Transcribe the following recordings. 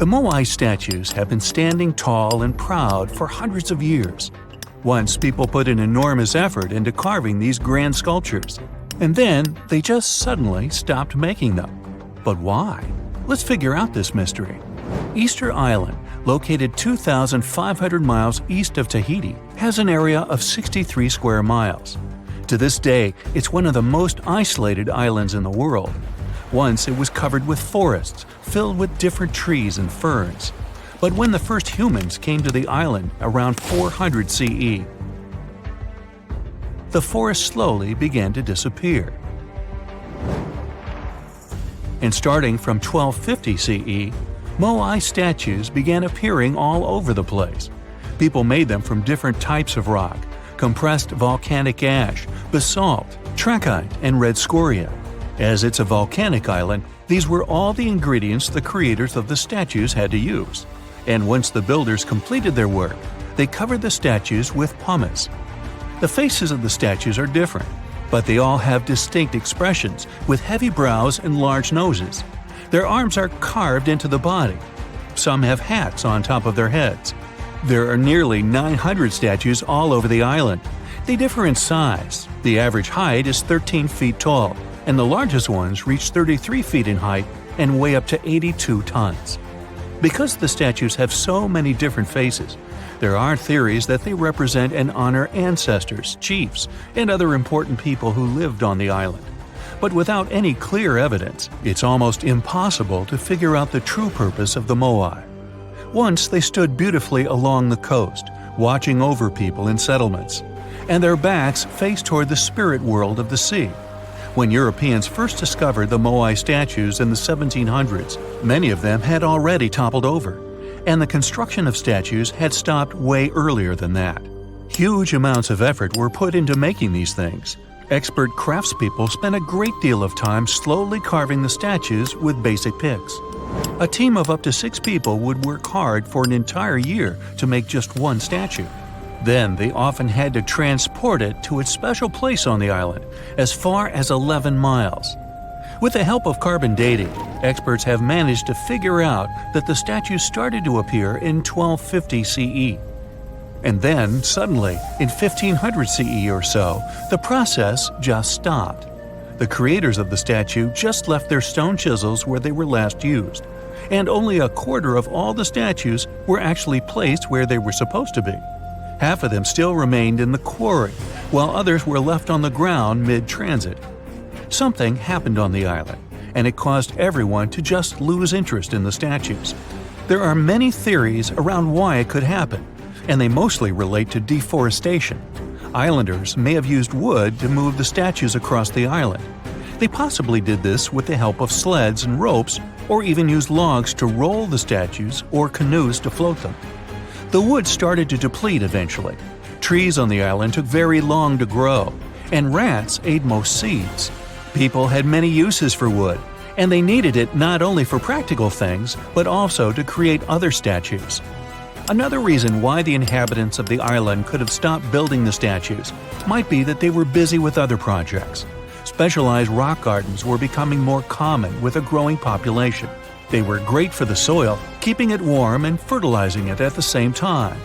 The Moai statues have been standing tall and proud for hundreds of years. Once people put an enormous effort into carving these grand sculptures, and then they just suddenly stopped making them. But why? Let's figure out this mystery. Easter Island, located 2,500 miles east of Tahiti, has an area of 63 square miles. To this day, it's one of the most isolated islands in the world. Once it was covered with forests, filled with different trees and ferns. But when the first humans came to the island around 400 CE, the forest slowly began to disappear. And starting from 1250 CE, Moai statues began appearing all over the place. People made them from different types of rock: compressed volcanic ash, basalt, trachyte, and red scoria. As it's a volcanic island, these were all the ingredients the creators of the statues had to use. And once the builders completed their work, they covered the statues with pumice. The faces of the statues are different, but they all have distinct expressions with heavy brows and large noses. Their arms are carved into the body. Some have hats on top of their heads. There are nearly 900 statues all over the island. They differ in size. The average height is 13 feet tall, and the largest ones reach 33 feet in height and weigh up to 82 tons. Because the statues have so many different faces, there are theories that they represent and honor ancestors, chiefs, and other important people who lived on the island. But without any clear evidence, it's almost impossible to figure out the true purpose of the Moai. Once they stood beautifully along the coast, watching over people in settlements, and their backs faced toward the spirit world of the sea. When Europeans first discovered the Moai statues in the 1700s, many of them had already toppled over, and the construction of statues had stopped way earlier than that. Huge amounts of effort were put into making these things. Expert craftspeople spent a great deal of time slowly carving the statues with basic picks. A team of up to 6 people would work hard for an entire year to make just one statue. Then they often had to transport it to its special place on the island, as far as 11 miles. With the help of carbon dating, experts have managed to figure out that the statues started to appear in 1250 CE. And then, suddenly, in 1500 CE or so, the process just stopped. The creators of the statue just left their stone chisels where they were last used, and only a quarter of all the statues were actually placed where they were supposed to be. Half of them still remained in the quarry, while others were left on the ground mid-transit. Something happened on the island, and it caused everyone to just lose interest in the statues. There are many theories around why it could happen, and they mostly relate to deforestation. Islanders may have used wood to move the statues across the island. They possibly did this with the help of sleds and ropes, or even used logs to roll the statues or canoes to float them. The wood started to deplete eventually. Trees on the island took very long to grow, and rats ate most seeds. People had many uses for wood, and they needed it not only for practical things, but also to create other statues. Another reason why the inhabitants of the island could have stopped building the statues might be that they were busy with other projects. Specialized rock gardens were becoming more common with a growing population. They were great for the soil, keeping it warm and fertilizing it at the same time.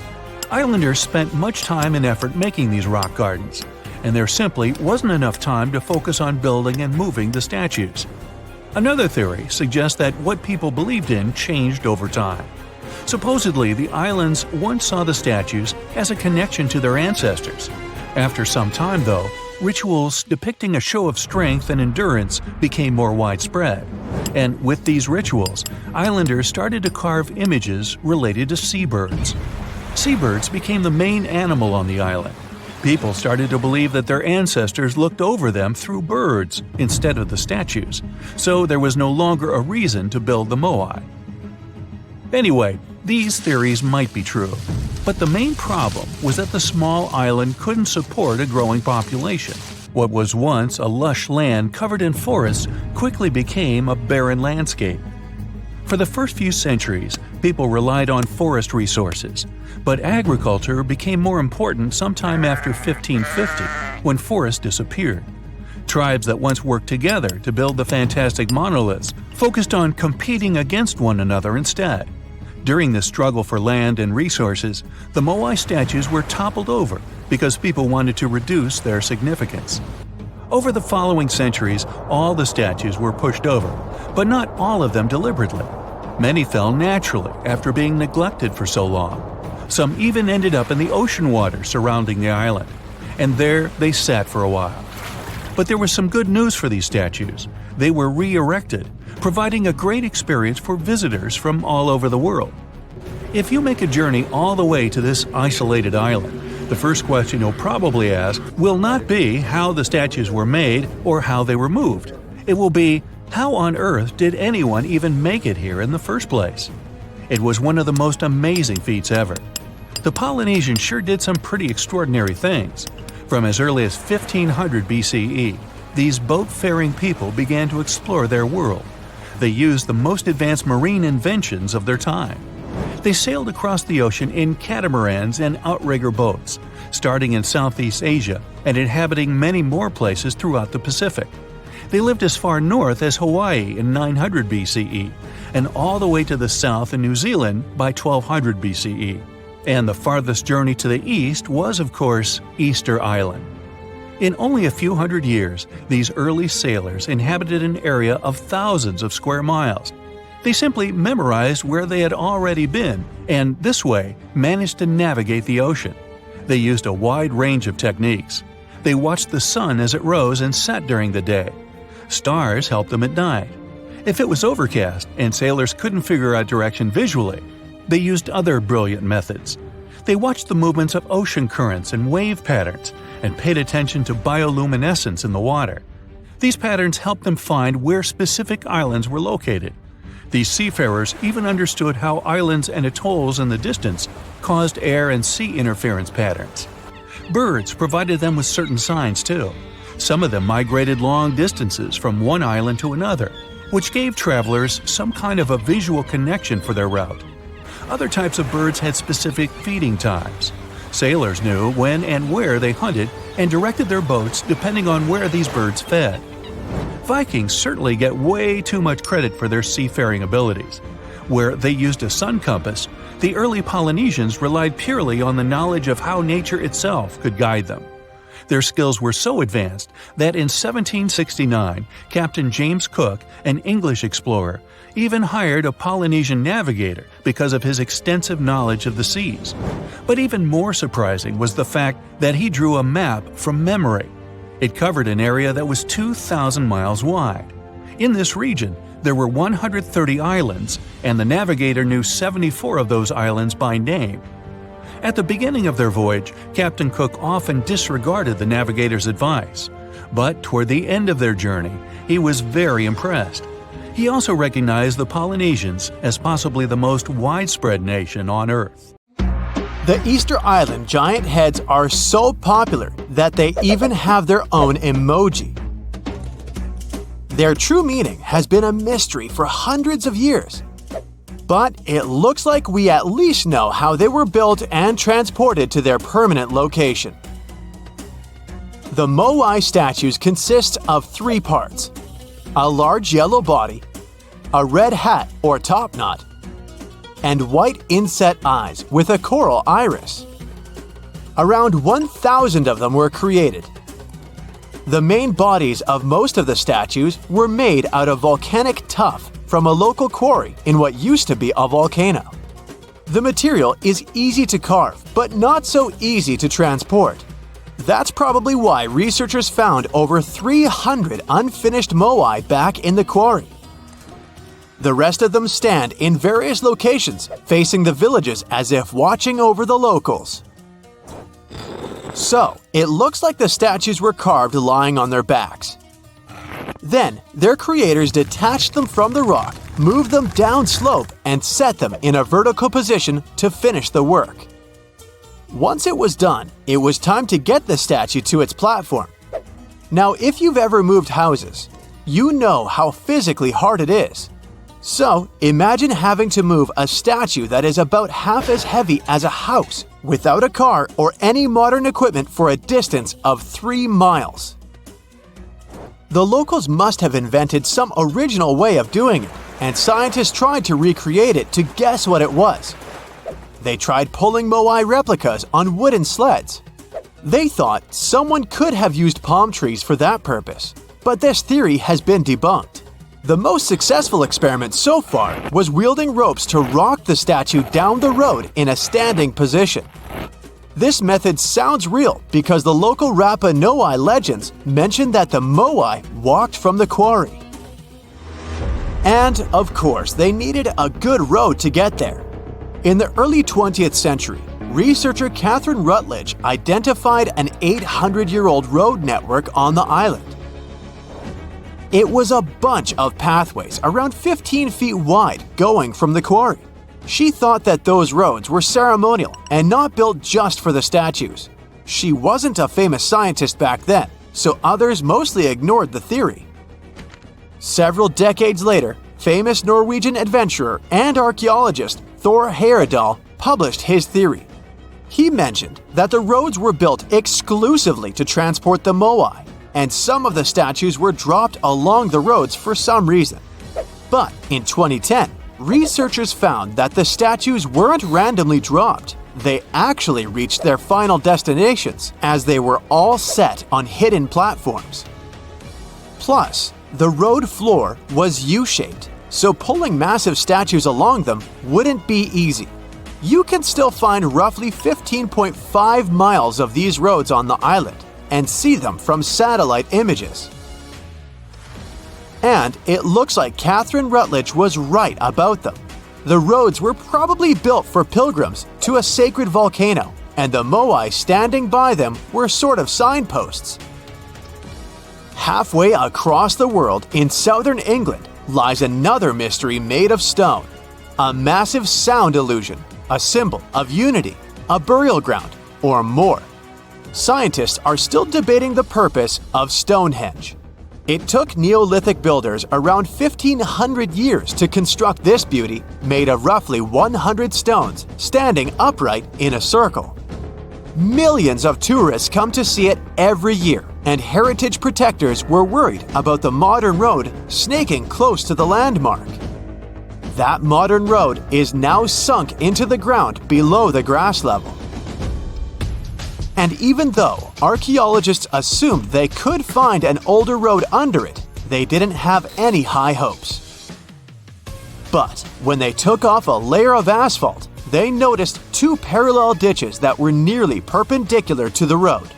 Islanders spent much time and effort making these rock gardens, and there simply wasn't enough time to focus on building and moving the statues. Another theory suggests that what people believed in changed over time. Supposedly, the islands once saw the statues as a connection to their ancestors. After some time, though, rituals depicting a show of strength and endurance became more widespread. And with these rituals, islanders started to carve images related to seabirds. Seabirds became the main animal on the island. People started to believe that their ancestors looked over them through birds instead of the statues, so there was no longer a reason to build the Moai. Anyway, these theories might be true, but the main problem was that the small island couldn't support a growing population. What was once a lush land covered in forests quickly became a barren landscape. For the first few centuries, people relied on forest resources, but agriculture became more important sometime after 1550, when forests disappeared. Tribes that once worked together to build the fantastic monoliths focused on competing against one another instead. During the struggle for land and resources, the Moai statues were toppled over because people wanted to reduce their significance. Over the following centuries, all the statues were pushed over, but not all of them deliberately. Many fell naturally after being neglected for so long. Some even ended up in the ocean water surrounding the island, and there they sat for a while. But there was some good news for these statues. They were re-erected, providing a great experience for visitors from all over the world. If you make a journey all the way to this isolated island, the first question you'll probably ask will not be how the statues were made or how they were moved. It will be, how on earth did anyone even make it here in the first place? It was one of the most amazing feats ever. The Polynesians sure did some pretty extraordinary things. From as early as 1500 BCE, these boat-faring people began to explore their world. They used the most advanced marine inventions of their time. They sailed across the ocean in catamarans and outrigger boats, starting in Southeast Asia and inhabiting many more places throughout the Pacific. They lived as far north as Hawaii in 900 BCE and all the way to the south in New Zealand by 1200 BCE. And the farthest journey to the east was, of course, Easter Island. In only a few hundred years, these early sailors inhabited an area of thousands of square miles. They simply memorized where they had already been and, this way, managed to navigate the ocean. They used a wide range of techniques. They watched the sun as it rose and set during the day. Stars helped them at night. If it was overcast and sailors couldn't figure out direction visually, they used other brilliant methods. They watched the movements of ocean currents and wave patterns and paid attention to bioluminescence in the water. These patterns helped them find where specific islands were located. These seafarers even understood how islands and atolls in the distance caused air and sea interference patterns. Birds provided them with certain signs too. Some of them migrated long distances from one island to another, which gave travelers some kind of a visual connection for their route. Other types of birds had specific feeding times. Sailors knew when and where they hunted and directed their boats depending on where these birds fed. Vikings certainly get way too much credit for their seafaring abilities. Where they used a sun compass, the early Polynesians relied purely on the knowledge of how nature itself could guide them. Their skills were so advanced that in 1769, Captain James Cook, an English explorer, even hired a Polynesian navigator because of his extensive knowledge of the seas. But even more surprising was the fact that he drew a map from memory. It covered an area that was 2,000 miles wide. In this region, there were 130 islands, and the navigator knew 74 of those islands by name. At the beginning of their voyage, Captain Cook often disregarded the navigator's advice. But toward the end of their journey, he was very impressed. He also recognized the Polynesians as possibly the most widespread nation on Earth. The Easter Island giant heads are so popular that they even have their own emoji. Their true meaning has been a mystery for hundreds of years. But it looks like we at least know how they were built and transported to their permanent location. The Moai statues consist of three parts: a large yellow body, a red hat or top knot, and white inset eyes with a coral iris. Around 1,000 of them were created. The main bodies of most of the statues were made out of volcanic tuff from a local quarry in what used to be a volcano. The material is easy to carve, but not so easy to transport. That's probably why researchers found over 300 unfinished moai back in the quarry. The rest of them stand in various locations, facing the villages as if watching over the locals. So, it looks like the statues were carved lying on their backs. Then, their creators detached them from the rock, moved them downslope, and set them in a vertical position to finish the work. Once it was done, it was time to get the statue to its platform. Now, if you've ever moved houses, you know how physically hard it is. So, imagine having to move a statue that is about half as heavy as a house without a car or any modern equipment for a distance of 3 miles. The locals must have invented some original way of doing it, and scientists tried to recreate it to guess what it was. They tried pulling Moai replicas on wooden sleds. They thought someone could have used palm trees for that purpose, but this theory has been debunked. The most successful experiment so far was wielding ropes to rock the statue down the road in a standing position. This method sounds real because the local Rapa Nui legends mention that the Moai walked from the quarry. And, of course, they needed a good road to get there. In the early 20th century, researcher Catherine Rutledge identified an 800-year-old road network on the island. It was a bunch of pathways around 15 feet wide going from the quarry. She thought that those roads were ceremonial and not built just for the statues. She wasn't a famous scientist back then, so others mostly ignored the theory. Several decades later, famous Norwegian adventurer and archaeologist Thor Heyerdahl published his theory. He mentioned that the roads were built exclusively to transport the Moai, and some of the statues were dropped along the roads for some reason. But in 2010, researchers found that the statues weren't randomly dropped. They actually reached their final destinations as they were all set on hidden platforms. Plus, the road floor was U-shaped, so pulling massive statues along them wouldn't be easy. You can still find roughly 15.5 miles of these roads on the island and see them from satellite images. And it looks like Catherine Rutledge was right about them. The roads were probably built for pilgrims to a sacred volcano, and the Moai standing by them were sort of signposts. Halfway across the world in southern England lies another mystery made of stone, a massive sound illusion, a symbol of unity, a burial ground, or more. Scientists are still debating the purpose of Stonehenge. It took Neolithic builders around 1,500 years to construct this beauty made of roughly 100 stones standing upright in a circle. Millions of tourists come to see it every year, and heritage protectors were worried about the modern road snaking close to the landmark. That modern road is now sunk into the ground below the grass level. And even though archaeologists assumed they could find an older road under it, they didn't have any high hopes. But when they took off a layer of asphalt, they noticed two parallel ditches that were nearly perpendicular to the road.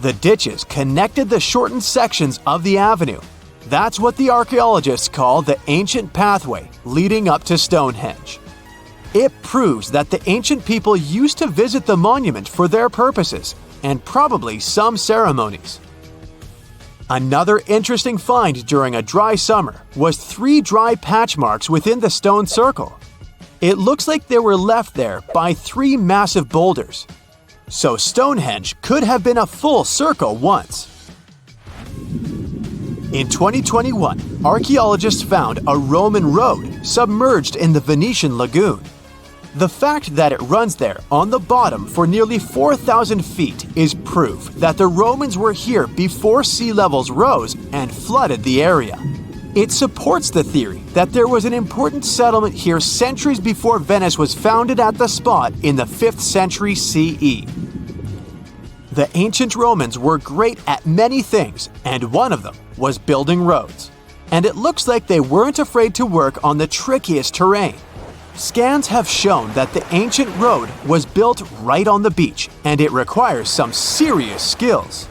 The ditches connected the shortened sections of the avenue. That's what the archaeologists call the ancient pathway leading up to Stonehenge. It proves that the ancient people used to visit the monument for their purposes, and probably some ceremonies. Another interesting find during a dry summer was 3 dry patch marks within the stone circle. It looks like they were left there by 3 massive boulders. So Stonehenge could have been a full circle once. In 2021, archaeologists found a Roman road submerged in the Venetian lagoon. The fact that it runs there on the bottom for nearly 4,000 feet is proof that the Romans were here before sea levels rose and flooded the area. It supports the theory that there was an important settlement here centuries before Venice was founded at the spot in the 5th century CE. The ancient Romans were great at many things, and one of them was building roads. And it looks like they weren't afraid to work on the trickiest terrain. Scans have shown that the ancient road was built right on the beach, and it requires some serious skills.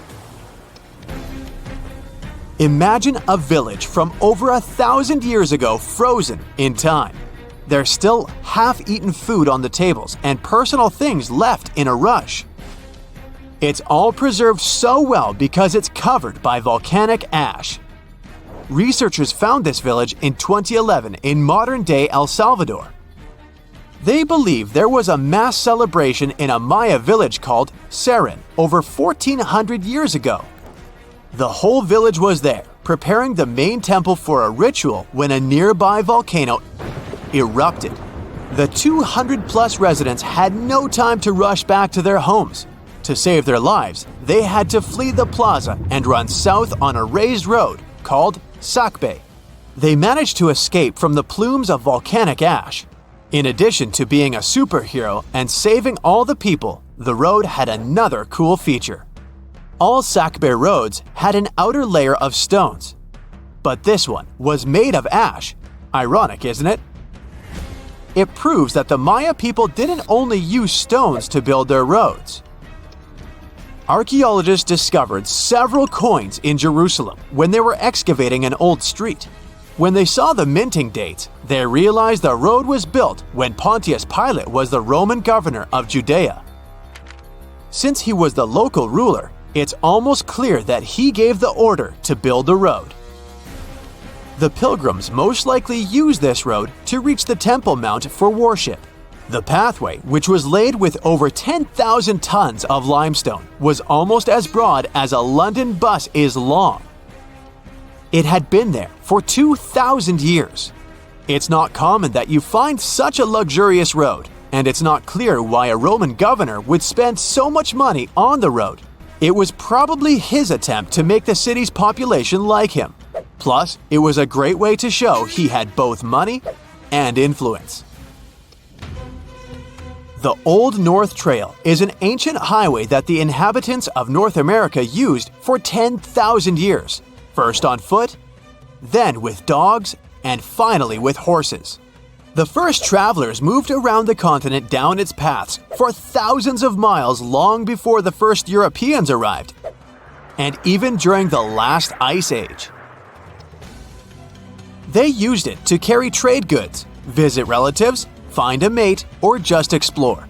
Imagine a village from over 1,000 years ago frozen in time. There's still half-eaten food on the tables and personal things left in a rush. It's all preserved so well because it's covered by volcanic ash. Researchers found this village in 2011 in modern-day El Salvador. They believe there was a mass celebration in a Maya village called Seren over 1,400 years ago. The whole village was there, preparing the main temple for a ritual when a nearby volcano erupted. The 200-plus residents had no time to rush back to their homes. To save their lives, they had to flee the plaza and run south on a raised road called Sakbe. They managed to escape from the plumes of volcanic ash. In addition to being a superhero and saving all the people, the road had another cool feature. All Sakbe roads had an outer layer of stones, but this one was made of ash. Ironic, isn't it? It proves that the Maya people didn't only use stones to build their roads. Archaeologists discovered several coins in Jerusalem when they were excavating an old street. When they saw the minting dates, they realized the road was built when Pontius Pilate was the Roman governor of Judea. Since he was the local ruler, it's almost clear that he gave the order to build the road. The pilgrims most likely used this road to reach the Temple Mount for worship. The pathway, which was laid with over 10,000 tons of limestone, was almost as broad as a London bus is long. It had been there for 2,000 years. It's not common that you find such a luxurious road, and it's not clear why a Roman governor would spend so much money on the road. It was probably his attempt to make the city's population like him. Plus, it was a great way to show he had both money and influence. The Old North Trail is an ancient highway that the inhabitants of North America used for 10,000 years, first on foot, then with dogs, and finally with horses. The first travelers moved around the continent down its paths for thousands of miles long before the first Europeans arrived, and even during the last ice age. They used it to carry trade goods, visit relatives, find a mate, or just explore.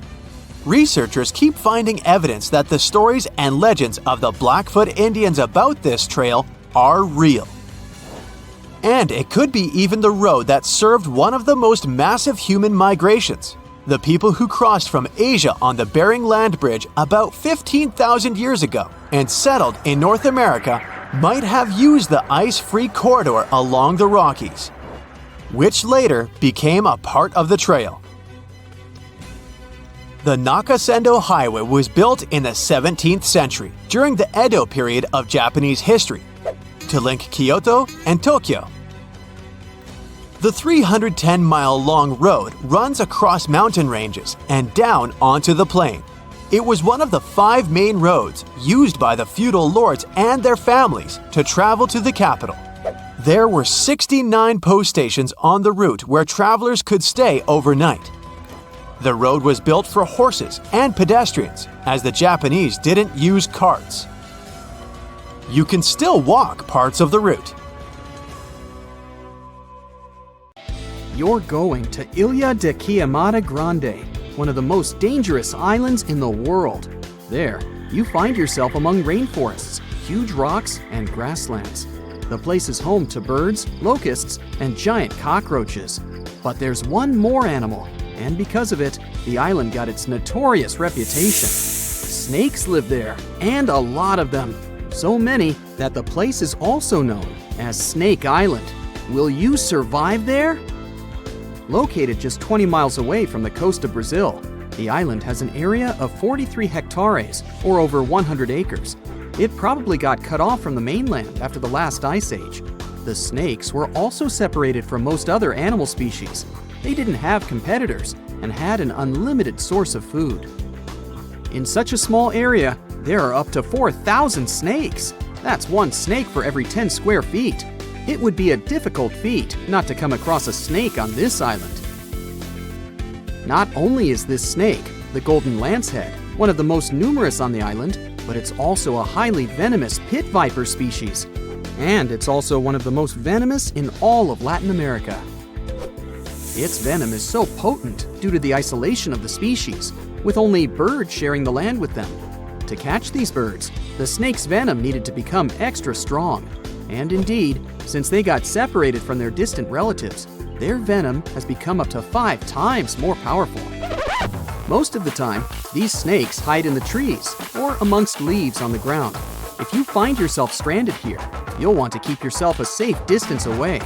Researchers keep finding evidence that the stories and legends of the Blackfoot Indians about this trail are real. And it could be even the road that served one of the most massive human migrations. The people who crossed from Asia on the Bering Land Bridge about 15,000 years ago and settled in North America might have used the ice-free corridor along the Rockies, which later became a part of the trail. The Nakasendo Highway was built in the 17th century during the Edo period of Japanese history to link Kyoto and Tokyo. The 310-mile-long road runs across mountain ranges and down onto the plain. It was one of the 5 main roads used by the feudal lords and their families to travel to the capital. There were 69 post stations on the route where travelers could stay overnight. The road was built for horses and pedestrians, as the Japanese didn't use carts. You can still walk parts of the route. You're going to Ilha de Queimada Grande, one of the most dangerous islands in the world. There, you find yourself among rainforests, huge rocks, and grasslands. The place is home to birds, locusts, and giant cockroaches. But there's one more animal, and because of it, the island got its notorious reputation. Snakes live there, and a lot of them. So many that the place is also known as Snake Island. Will you survive there? Located just 20 miles away from the coast of Brazil, the island has an area of 43 hectares, or over 100 acres. It probably got cut off from the mainland after the last ice age. The snakes were also separated from most other animal species. They didn't have competitors and had an unlimited source of food. In such a small area, there are up to 4,000 snakes. That's one snake for every 10 square feet. It would be a difficult feat not to come across a snake on this island. Not only is this snake, the golden lancehead, one of the most numerous on the island, but it's also a highly venomous pit viper species. And it's also one of the most venomous in all of Latin America. Its venom is so potent due to the isolation of the species, with only birds sharing the land with them. To catch these birds, the snake's venom needed to become extra strong. And indeed, since they got separated from their distant relatives, their venom has become up to 5 times more powerful. Most of the time, these snakes hide in the trees or amongst leaves on the ground. If you find yourself stranded here, you'll want to keep yourself a safe distance away.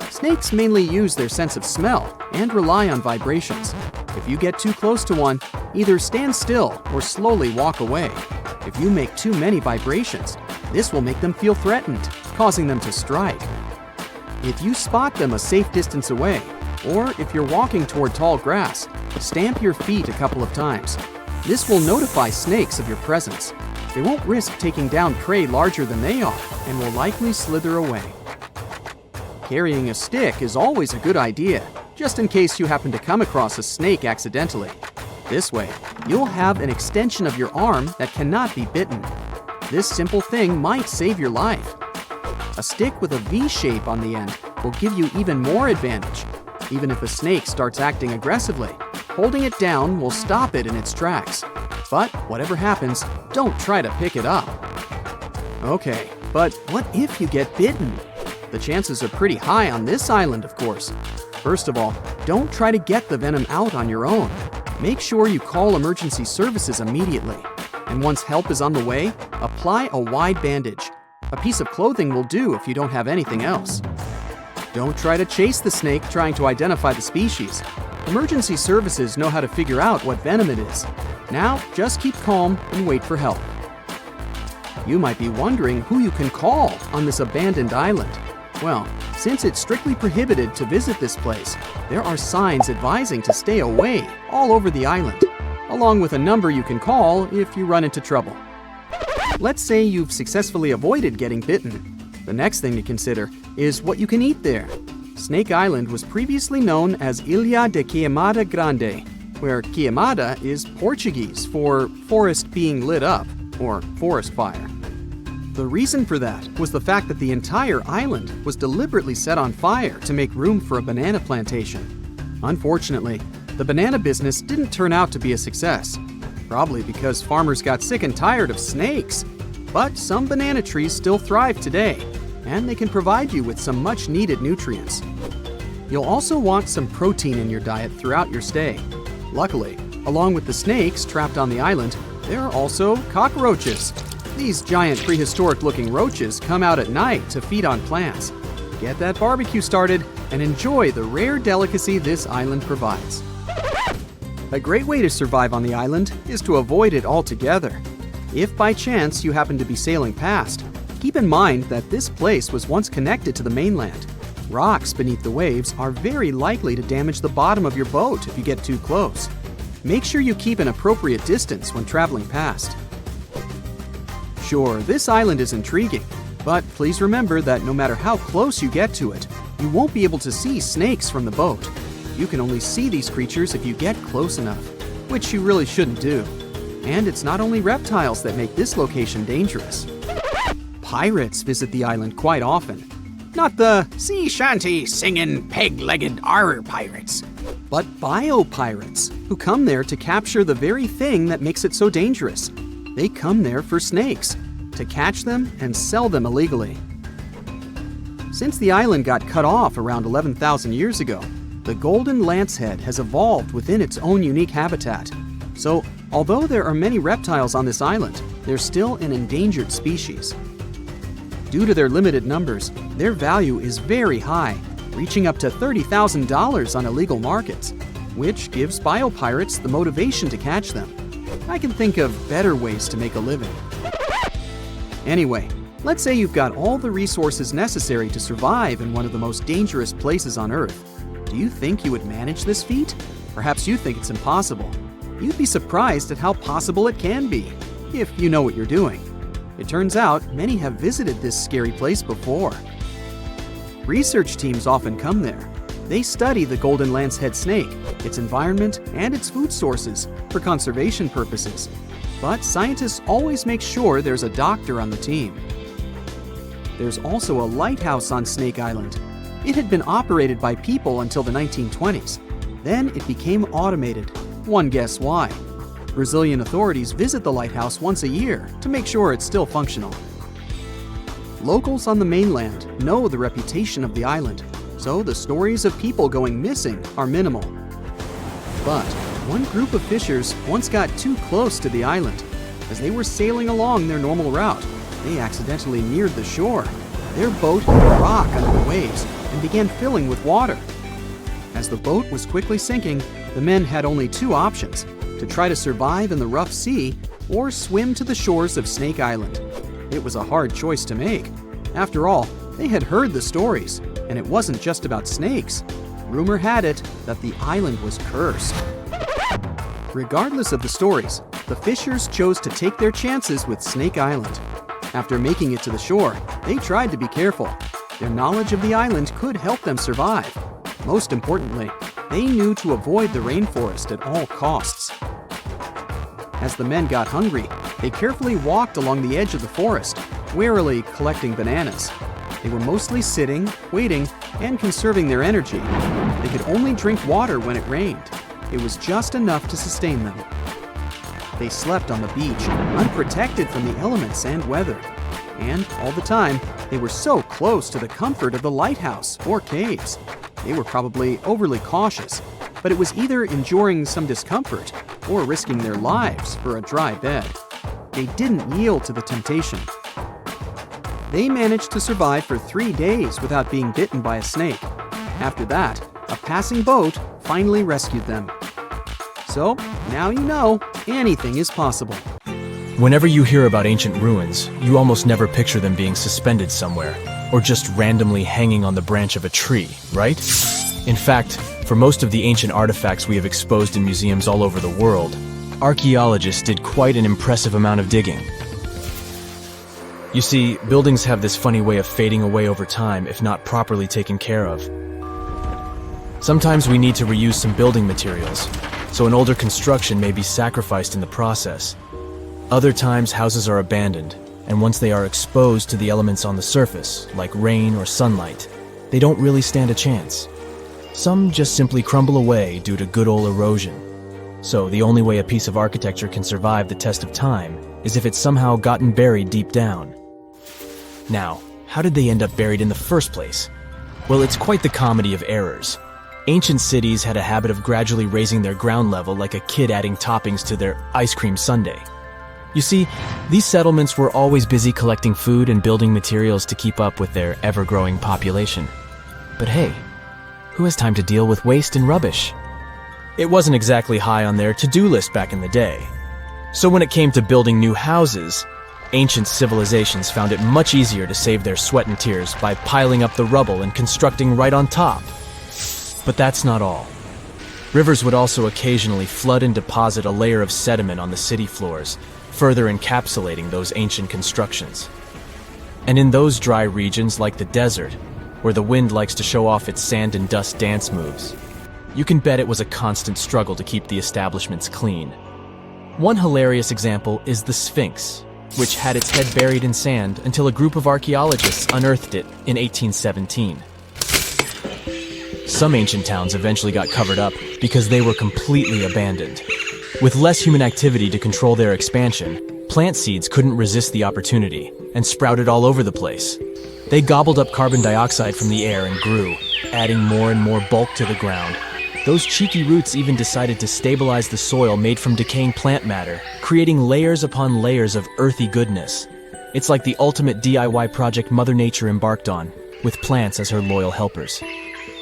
Snakes mainly use their sense of smell and rely on vibrations. If you get too close to one, either stand still or slowly walk away. If you make too many vibrations, this will make them feel threatened, causing them to strike. If you spot them a safe distance away, or if you're walking toward tall grass, stamp your feet a couple of times. This will notify snakes of your presence. They won't risk taking down prey larger than they are and will likely slither away. Carrying a stick is always a good idea, just in case you happen to come across a snake accidentally. This way, you'll have an extension of your arm that cannot be bitten. This simple thing might save your life. A stick with a V shape on the end will give you even more advantage. Even if a snake starts acting aggressively, holding it down will stop it in its tracks. But whatever happens, don't try to pick it up. Okay, but what if you get bitten? The chances are pretty high on this island, of course. First of all, don't try to get the venom out on your own. Make sure you call emergency services immediately. And once help is on the way, apply a wide bandage. A piece of clothing will do if you don't have anything else. Don't try to chase the snake trying to identify the species. Emergency services know how to figure out what venom it is. Now, just keep calm and wait for help. You might be wondering who you can call on this abandoned island. Well, since it's strictly prohibited to visit this place, there are signs advising to stay away all over the island, along with a number you can call if you run into trouble. Let's say you've successfully avoided getting bitten. The next thing to consider is what you can eat there. Snake Island was previously known as Ilha de Queimada Grande, where queimada is Portuguese for forest being lit up, or forest fire. The reason for that was the fact that the entire island was deliberately set on fire to make room for a banana plantation. Unfortunately, the banana business didn't turn out to be a success, probably because farmers got sick and tired of snakes. But some banana trees still thrive today, and they can provide you with some much-needed nutrients. You'll also want some protein in your diet throughout your stay. Luckily, along with the snakes trapped on the island, there are also cockroaches. These giant prehistoric-looking roaches come out at night to feed on plants. Get that barbecue started and enjoy the rare delicacy this island provides. A great way to survive on the island is to avoid it altogether. If by chance you happen to be sailing past, keep in mind that this place was once connected to the mainland. Rocks beneath the waves are very likely to damage the bottom of your boat if you get too close. Make sure you keep an appropriate distance when traveling past. Sure, this island is intriguing, but please remember that no matter how close you get to it, you won't be able to see snakes from the boat. You can only see these creatures if you get close enough, which you really shouldn't do. And it's not only reptiles that make this location dangerous. Pirates visit the island quite often. Not the sea shanty singing peg-legged arr pirates, but bio-pirates who come there to capture the very thing that makes it so dangerous. They come there for snakes, to catch them and sell them illegally. Since the island got cut off around 11,000 years ago, the golden lancehead has evolved within its own unique habitat. So, although there are many reptiles on this island, they're still an endangered species. Due to their limited numbers, their value is very high, reaching up to $30,000 on illegal markets, which gives biopirates the motivation to catch them. I can think of better ways to make a living. Anyway, let's say you've got all the resources necessary to survive in one of the most dangerous places on Earth. Do you think you would manage this feat? Perhaps you think it's impossible. You'd be surprised at how possible it can be, if you know what you're doing. It turns out many have visited this scary place before. Research teams often come there. They study the golden lancehead snake, its environment, and its food sources for conservation purposes. But scientists always make sure there's a doctor on the team. There's also a lighthouse on Snake Island. It had been operated by people until the 1920s. Then it became automated. One guess why. Brazilian authorities visit the lighthouse once a year to make sure it's still functional. Locals on the mainland know the reputation of the island, so the stories of people going missing are minimal. But one group of fishers once got too close to the island. As they were sailing along their normal route, they accidentally neared the shore. Their boat hit a rock under the waves and began filling with water. As the boat was quickly sinking, the men had only two options: to try to survive in the rough sea or swim to the shores of Snake Island. It was a hard choice to make. After all, they had heard the stories. And it wasn't just about snakes. Rumor had it that the island was cursed. Regardless of the stories, the fishers chose to take their chances with Snake Island. After making it to the shore, they tried to be careful. Their knowledge of the island could help them survive. Most importantly, they knew to avoid the rainforest at all costs. As the men got hungry, they carefully walked along the edge of the forest, warily collecting bananas. They were mostly sitting, waiting, and conserving their energy. They could only drink water when it rained. It was just enough to sustain them. They slept on the beach, unprotected from the elements and weather. And all the time, they were so close to the comfort of the lighthouse or caves. They were probably overly cautious, but it was either enduring some discomfort or risking their lives for a dry bed. They didn't yield to the temptation. They managed to survive for 3 days without being bitten by a snake. After that, a passing boat finally rescued them. So, now you know, anything is possible. Whenever you hear about ancient ruins, you almost never picture them being suspended somewhere, or just randomly hanging on the branch of a tree, right? In fact, for most of the ancient artifacts we have exposed in museums all over the world, archaeologists did quite an impressive amount of digging. You see, buildings have this funny way of fading away over time if not properly taken care of. Sometimes we need to reuse some building materials, so an older construction may be sacrificed in the process. Other times houses are abandoned, and once they are exposed to the elements on the surface, like rain or sunlight, they don't really stand a chance. Some just simply crumble away due to good old erosion. So the only way a piece of architecture can survive the test of time is if it's somehow gotten buried deep down. Now, how did they end up buried in the first place? Well, it's quite the comedy of errors. Ancient cities had a habit of gradually raising their ground level like a kid adding toppings to their ice cream sundae. You see, these settlements were always busy collecting food and building materials to keep up with their ever-growing population. But hey, who has time to deal with waste and rubbish? It wasn't exactly high on their to-do list back in the day. So when it came to building new houses, ancient civilizations found it much easier to save their sweat and tears by piling up the rubble and constructing right on top. But that's not all. Rivers would also occasionally flood and deposit a layer of sediment on the city floors, further encapsulating those ancient constructions. And in those dry regions like the desert, where the wind likes to show off its sand and dust dance moves, you can bet it was a constant struggle to keep the establishments clean. One hilarious example is the Sphinx, which had its head buried in sand until a group of archaeologists unearthed it in 1817. Some ancient towns eventually got covered up because they were completely abandoned. With less human activity to control their expansion, plant seeds couldn't resist the opportunity and sprouted all over the place. They gobbled up carbon dioxide from the air and grew, adding more and more bulk to the ground. Those cheeky roots even decided to stabilize the soil made from decaying plant matter, creating layers upon layers of earthy goodness. It's like the ultimate DIY project Mother Nature embarked on, with plants as her loyal helpers.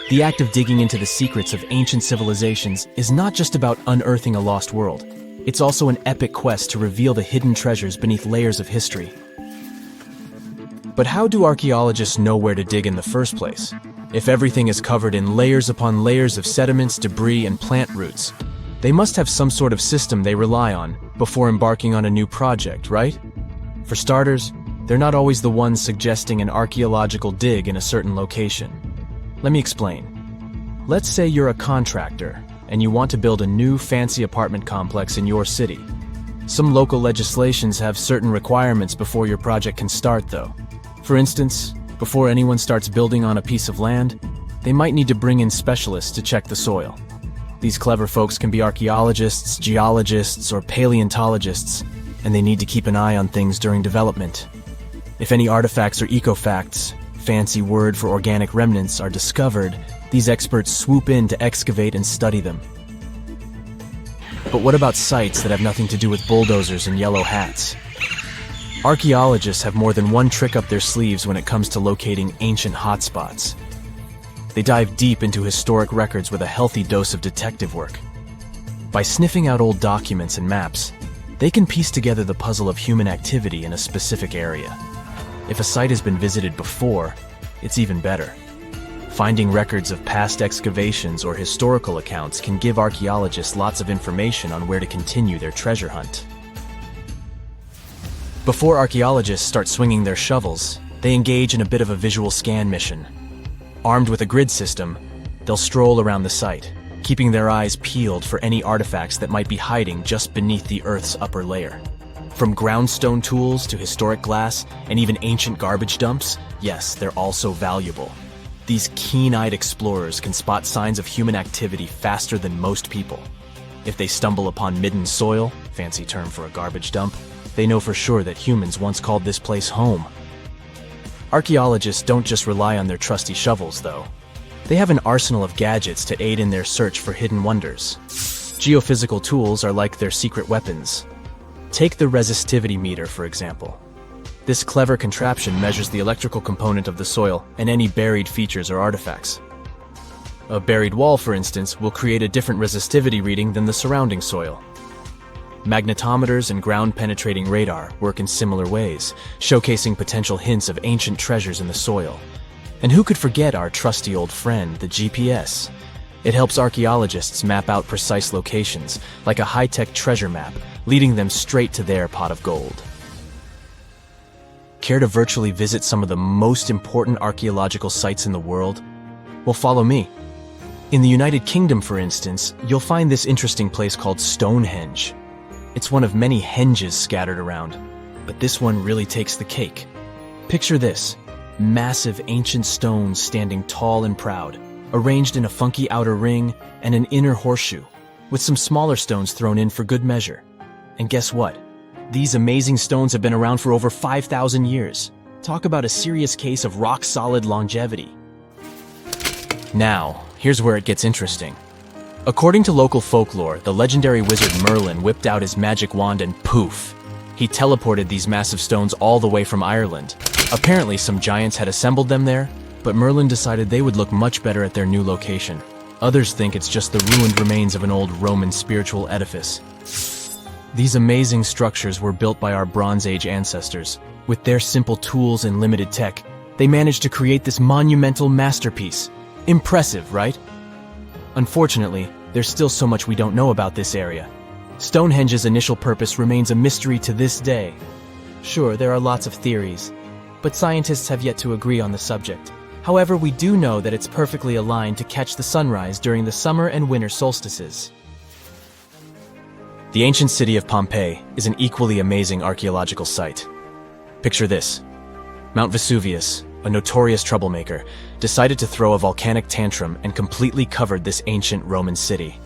The act of digging into the secrets of ancient civilizations is not just about unearthing a lost world. It's also an epic quest to reveal the hidden treasures beneath layers of history. But how do archaeologists know where to dig in the first place? If everything is covered in layers upon layers of sediments, debris, and plant roots, they must have some sort of system they rely on before embarking on a new project, right? For starters, they're not always the ones suggesting an archaeological dig in a certain location. Let me explain. Let's say you're a contractor and you want to build a new fancy apartment complex in your city. Some local legislations have certain requirements before your project can start, though. For instance, before anyone starts building on a piece of land, they might need to bring in specialists to check the soil. These clever folks can be archaeologists, geologists, or paleontologists, and they need to keep an eye on things during development. If any artifacts or ecofacts, fancy word for organic remnants, are discovered, these experts swoop in to excavate and study them. But what about sites that have nothing to do with bulldozers and yellow hats? Archaeologists have more than one trick up their sleeves when it comes to locating ancient hotspots. They dive deep into historic records with a healthy dose of detective work. By sniffing out old documents and maps, they can piece together the puzzle of human activity in a specific area. If a site has been visited before, it's even better. Finding records of past excavations or historical accounts can give archaeologists lots of information on where to continue their treasure hunt. Before archaeologists start swinging their shovels, they engage in a bit of a visual scan mission. Armed with a grid system, they'll stroll around the site, keeping their eyes peeled for any artifacts that might be hiding just beneath the Earth's upper layer. From groundstone tools to historic glass and even ancient garbage dumps, yes, they're also valuable. These keen-eyed explorers can spot signs of human activity faster than most people. If they stumble upon midden soil, fancy term for a garbage dump, they know for sure that humans once called this place home. Archaeologists don't just rely on their trusty shovels, though. They have an arsenal of gadgets to aid in their search for hidden wonders. Geophysical tools are like their secret weapons. Take the resistivity meter, for example. This clever contraption measures the electrical component of the soil and any buried features or artifacts. A buried wall, for instance, will create a different resistivity reading than the surrounding soil. Magnetometers and ground-penetrating radar work in similar ways, showcasing potential hints of ancient treasures in the soil. And who could forget our trusty old friend, the GPS? It helps archaeologists map out precise locations, like a high-tech treasure map, leading them straight to their pot of gold. Care to virtually visit some of the most important archaeological sites in the world? Well, follow me. In the United Kingdom, for instance, you'll find this interesting place called Stonehenge. It's one of many henges scattered around, but this one really takes the cake. Picture this: massive ancient stones standing tall and proud, arranged in a funky outer ring and an inner horseshoe, with some smaller stones thrown in for good measure. And guess what? These amazing stones have been around for over 5,000 years. Talk about a serious case of rock-solid longevity. Now, here's where it gets interesting. According to local folklore, the legendary wizard Merlin whipped out his magic wand and poof! He teleported these massive stones all the way from Ireland. Apparently, some giants had assembled them there, but Merlin decided they would look much better at their new location. Others think it's just the ruined remains of an old Roman spiritual edifice. These amazing structures were built by our Bronze Age ancestors. With their simple tools and limited tech, they managed to create this monumental masterpiece. Impressive, right? Unfortunately, there's still so much we don't know about this area. Stonehenge's initial purpose remains a mystery to this day. Sure, there are lots of theories, but scientists have yet to agree on the subject. However, we do know that it's perfectly aligned to catch the sunrise during the summer and winter solstices. The ancient city of Pompeii is an equally amazing archaeological site. Picture this. Mount Vesuvius, a notorious troublemaker, decided to throw a volcanic tantrum and completely covered this ancient Roman city.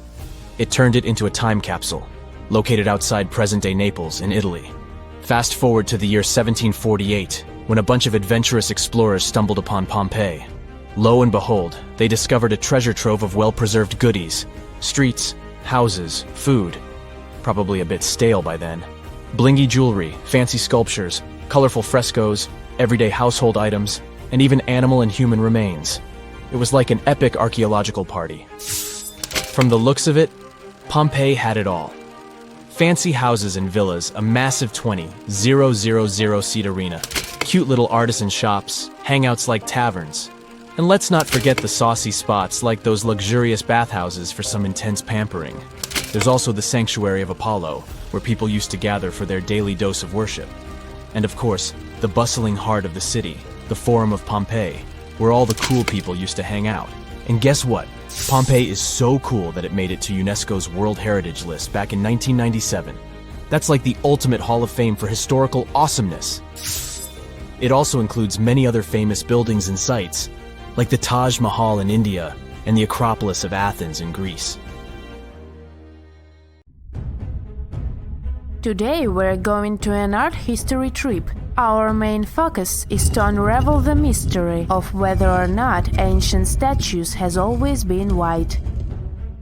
It turned it into a time capsule, located outside present-day Naples in Italy. Fast forward to the year 1748, when a bunch of adventurous explorers stumbled upon Pompeii. Lo and behold, they discovered a treasure trove of well-preserved goodies: streets, houses, food. Probably a bit stale by then. Blingy jewelry, fancy sculptures, colorful frescoes, everyday household items, and even animal and human remains. It was like an epic archaeological party. From the looks of it, Pompeii had it all. Fancy houses and villas, a massive 20,000-seat arena, cute little artisan shops, hangouts like taverns. And let's not forget the saucy spots like those luxurious bathhouses for some intense pampering. There's also the sanctuary of Apollo, where people used to gather for their daily dose of worship. And of course, the bustling heart of the city, the Forum of Pompeii, where all the cool people used to hang out. And guess what? Pompeii is so cool that it made it to UNESCO's World Heritage List back in 1997. That's like the ultimate Hall of Fame for historical awesomeness. It also includes many other famous buildings and sites, like the Taj Mahal in India and the Acropolis of Athens in Greece. Today we're going to an art history trip. Our main focus is to unravel the mystery of whether or not ancient statues has always been white.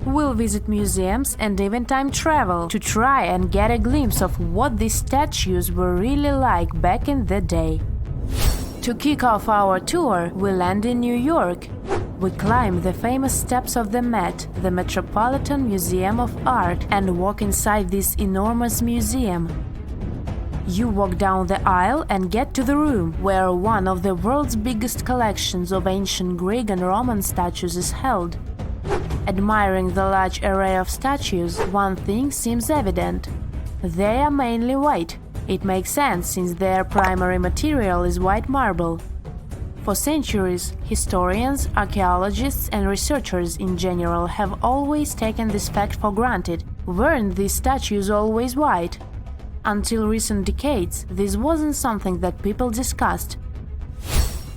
We'll visit museums and even time travel to try and get a glimpse of what these statues were really like back in the day. To kick off our tour, we land in New York. We climb the famous steps of the Met, the Metropolitan Museum of Art, and walk inside this enormous museum. You walk down the aisle and get to the room where one of the world's biggest collections of ancient Greek and Roman statues is held. Admiring the large array of statues, one thing seems evident. They are mainly white. It makes sense since their primary material is white marble. For centuries, historians, archaeologists, and researchers in general have always taken this fact for granted. Weren't these statues always white? Until recent decades, this wasn't something that people discussed.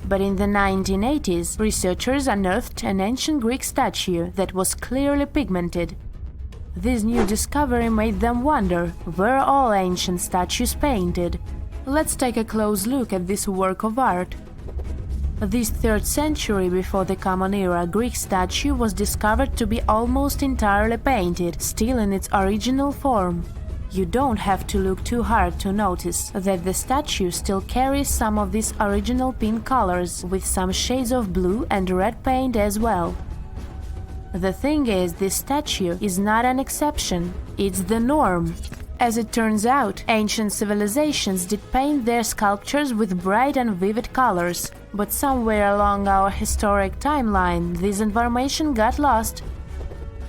But in the 1980s, researchers unearthed an ancient Greek statue that was clearly pigmented. This new discovery made them wonder, were all ancient statues painted? Let's take a close look at this work of art. This 3rd century before the Common Era Greek statue was discovered to be almost entirely painted, still in its original form. You don't have to look too hard to notice that the statue still carries some of these original pink colors, with some shades of blue and red paint as well. The thing is, this statue is not an exception, it's the norm. As it turns out, ancient civilizations did paint their sculptures with bright and vivid colors, but somewhere along our historic timeline, this information got lost.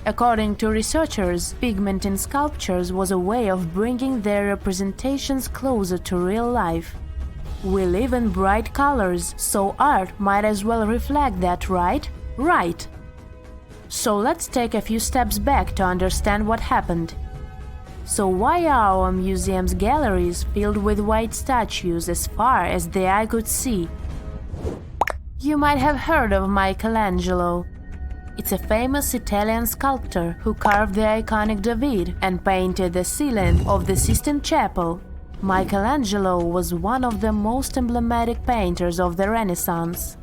According to researchers, pigment in sculptures was a way of bringing their representations closer to real life. We live in bright colors, so art might as well reflect that, right? Right! So let's take a few steps back to understand what happened. So why are our museum's galleries filled with white statues as far as the eye could see? You might have heard of Michelangelo. It's a famous Italian sculptor who carved the iconic David and painted the ceiling of the Sistine Chapel. Michelangelo was one of the most emblematic painters of the Renaissance.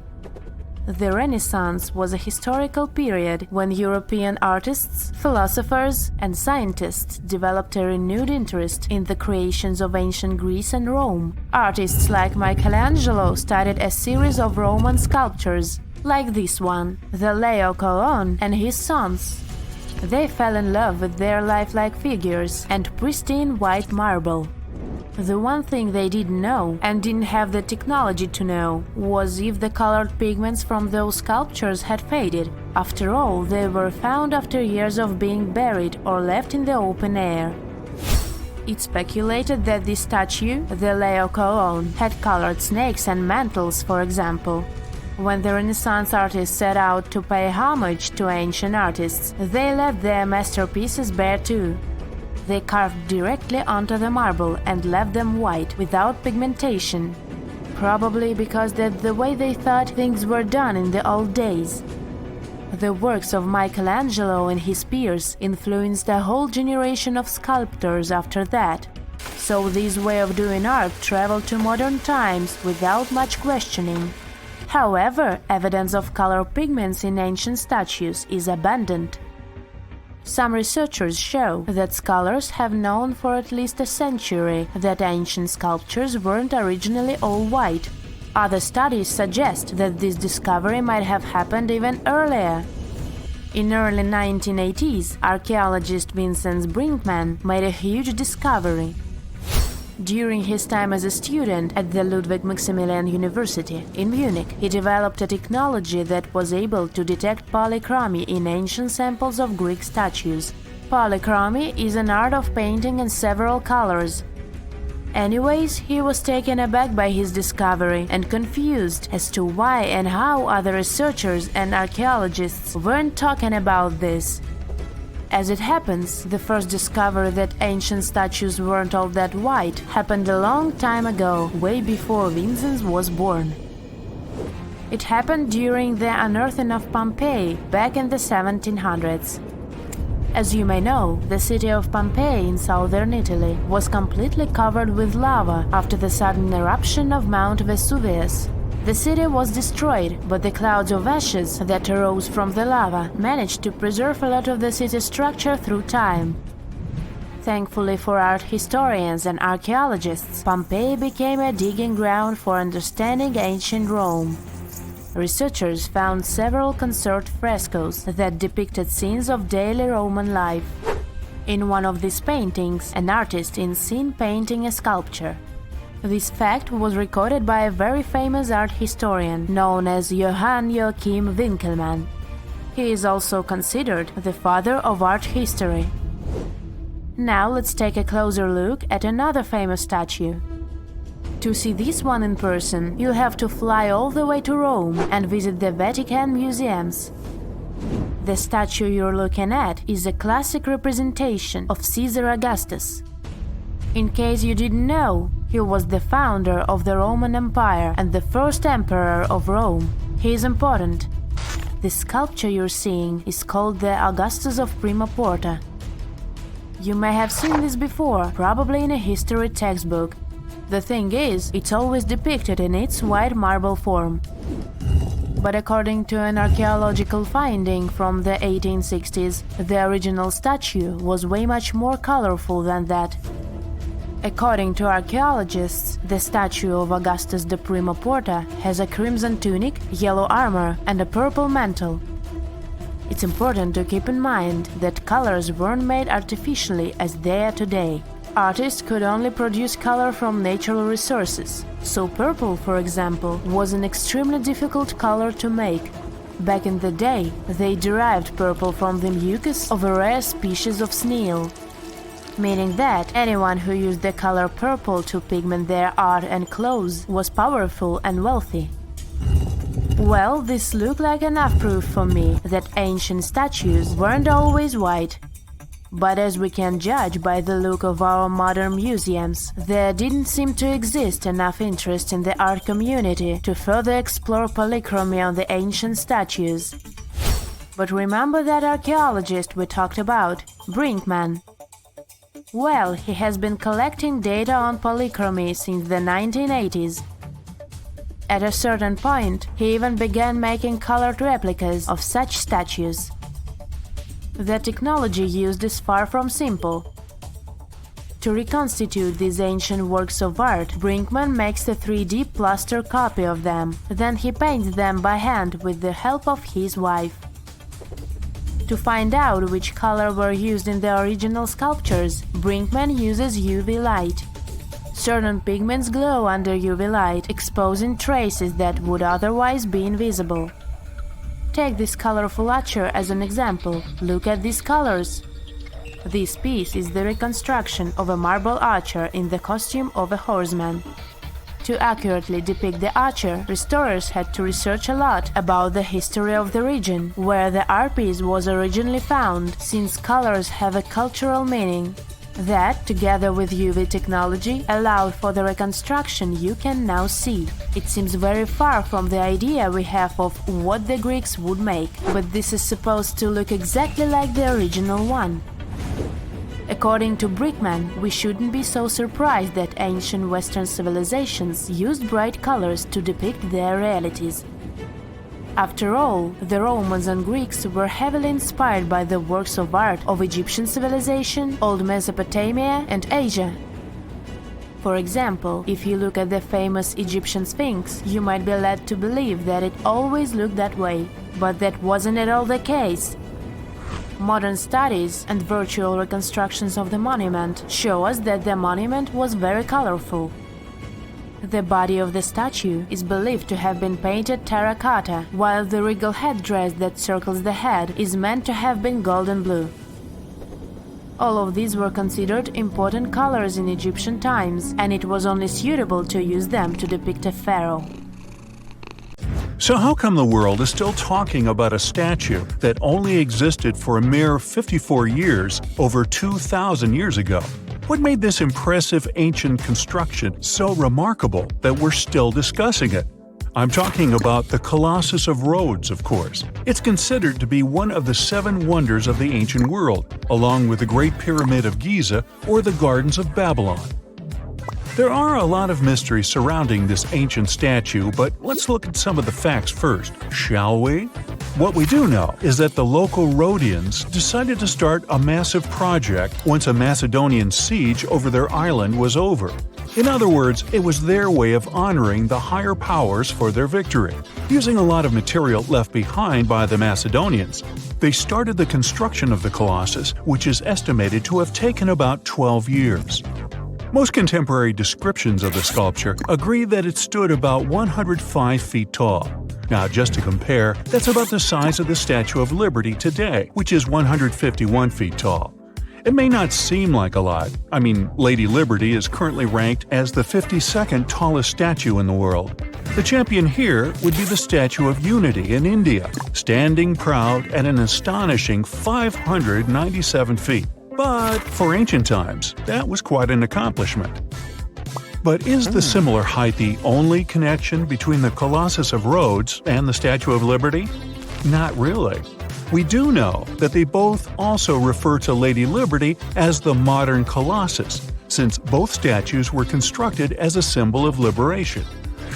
The Renaissance was a historical period when European artists, philosophers, and scientists developed a renewed interest in the creations of ancient Greece and Rome. Artists like Michelangelo studied a series of Roman sculptures, like this one, the Laocoon and his sons. They fell in love with their lifelike figures and pristine white marble. The one thing they didn't know, and didn't have the technology to know, was if the colored pigments from those sculptures had faded. After all, they were found after years of being buried or left in the open air. It's speculated that this statue, the Laocoon, had colored snakes and mantles, for example. When the Renaissance artists set out to pay homage to ancient artists, they left their masterpieces bare too. They carved directly onto the marble and left them white, without pigmentation. Probably because that's the way they thought things were done in the old days. The works of Michelangelo and his peers influenced a whole generation of sculptors after that. So this way of doing art traveled to modern times without much questioning. However, evidence of color pigments in ancient statues is abundant. Some researchers show that scholars have known for at least a century that ancient sculptures weren't originally all white. Other studies suggest that this discovery might have happened even earlier. In early 1980s, archaeologist Vincent Brinkmann made a huge discovery. During his time as a student at the Ludwig Maximilian University in Munich, he developed a technology that was able to detect polychromy in ancient samples of Greek statues. Polychromy is an art of painting in several colors. Anyways, he was taken aback by his discovery and confused as to why and how other researchers and archaeologists weren't talking about this. As it happens, the first discovery that ancient statues weren't all that white happened a long time ago, way before Vincent was born. It happened during the unearthing of Pompeii back in the 1700s. As you may know, the city of Pompeii in southern Italy was completely covered with lava after the sudden eruption of Mount Vesuvius. The city was destroyed, but the clouds of ashes that arose from the lava managed to preserve a lot of the city's structure through time. Thankfully for art historians and archaeologists, Pompeii became a digging ground for understanding ancient Rome. Researchers found several conserved frescoes that depicted scenes of daily Roman life. In one of these paintings, an artist is seen painting a sculpture. This fact was recorded by a very famous art historian known as Johann Joachim Winckelmann. He is also considered the father of art history. Now let's take a closer look at another famous statue. To see this one in person, you'll have to fly all the way to Rome and visit the Vatican museums. The statue you're looking at is a classic representation of Caesar Augustus. In case you didn't know, he was the founder of the Roman Empire and the first emperor of Rome. He is important. The sculpture you're seeing is called the Augustus of Prima Porta. You may have seen this before, probably in a history textbook. The thing is, it's always depicted in its white marble form. But according to an archaeological finding from the 1860s, the original statue was way much more colorful than that. According to archaeologists, the statue of Augustus de Prima Porta has a crimson tunic, yellow armor, and a purple mantle. It's important to keep in mind that colors weren't made artificially as they are today. Artists could only produce color from natural resources, so purple, for example, was an extremely difficult color to make. Back in the day, they derived purple from the mucus of a rare species of snail, meaning that anyone who used the color purple to pigment their art and clothes was powerful and wealthy. Well, this looked like enough proof for me that ancient statues weren't always white. But as we can judge by the look of our modern museums, there didn't seem to exist enough interest in the art community to further explore polychromy on the ancient statues. But remember that archaeologist we talked about, Brinkmann? Well, he has been collecting data on polychromy since the 1980s. At a certain point, he even began making colored replicas of such statues. The technology used is far from simple. To reconstitute these ancient works of art, Brinkmann makes a 3D plaster copy of them. Then he paints them by hand with the help of his wife. To find out which color were used in the original sculptures, Brinkmann uses UV light. Certain pigments glow under UV light, exposing traces that would otherwise be invisible. Take this colorful archer as an example. Look at these colors. This piece is the reconstruction of a marble archer in the costume of a horseman. To accurately depict the archer, restorers had to research a lot about the history of the region where the art piece was originally found, since colors have a cultural meaning. That, together with UV technology, allowed for the reconstruction you can now see. It seems very far from the idea we have of what the Greeks would make, but this is supposed to look exactly like the original one. According to Brinkmann, we shouldn't be so surprised that ancient Western civilizations used bright colors to depict their realities. After all, the Romans and Greeks were heavily inspired by the works of art of Egyptian civilization, Old Mesopotamia, and Asia. For example, if you look at the famous Egyptian Sphinx, you might be led to believe that it always looked that way, but that wasn't at all the case. Modern studies and virtual reconstructions of the monument show us that the monument was very colorful. The body of the statue is believed to have been painted terracotta, while the regal headdress that circles the head is meant to have been golden blue. All of these were considered important colors in Egyptian times, and it was only suitable to use them to depict a pharaoh. So how come the world is still talking about a statue that only existed for a mere 54 years over 2,000 years ago? What made this impressive ancient construction so remarkable that we're still discussing it? I'm talking about the Colossus of Rhodes, of course. It's considered to be one of the 7 wonders of the ancient world, along with the Great Pyramid of Giza or the Gardens of Babylon. There are a lot of mysteries surrounding this ancient statue, but let's look at some of the facts first, shall we? What we do know is that the local Rhodians decided to start a massive project once a Macedonian siege over their island was over. In other words, it was their way of honoring the higher powers for their victory. Using a lot of material left behind by the Macedonians, they started the construction of the Colossus, which is estimated to have taken about 12 years. Most contemporary descriptions of the sculpture agree that it stood about 105 feet tall. Now, just to compare, that's about the size of the Statue of Liberty today, which is 151 feet tall. It may not seem like a lot. I mean, Lady Liberty is currently ranked as the 52nd tallest statue in the world. The champion here would be the Statue of Unity in India, standing proud at an astonishing 597 feet. But for ancient times, that was quite an accomplishment. But is the similar height the only connection between the Colossus of Rhodes and the Statue of Liberty? Not really. We do know that they both also refer to Lady Liberty as the modern Colossus, since both statues were constructed as a symbol of liberation.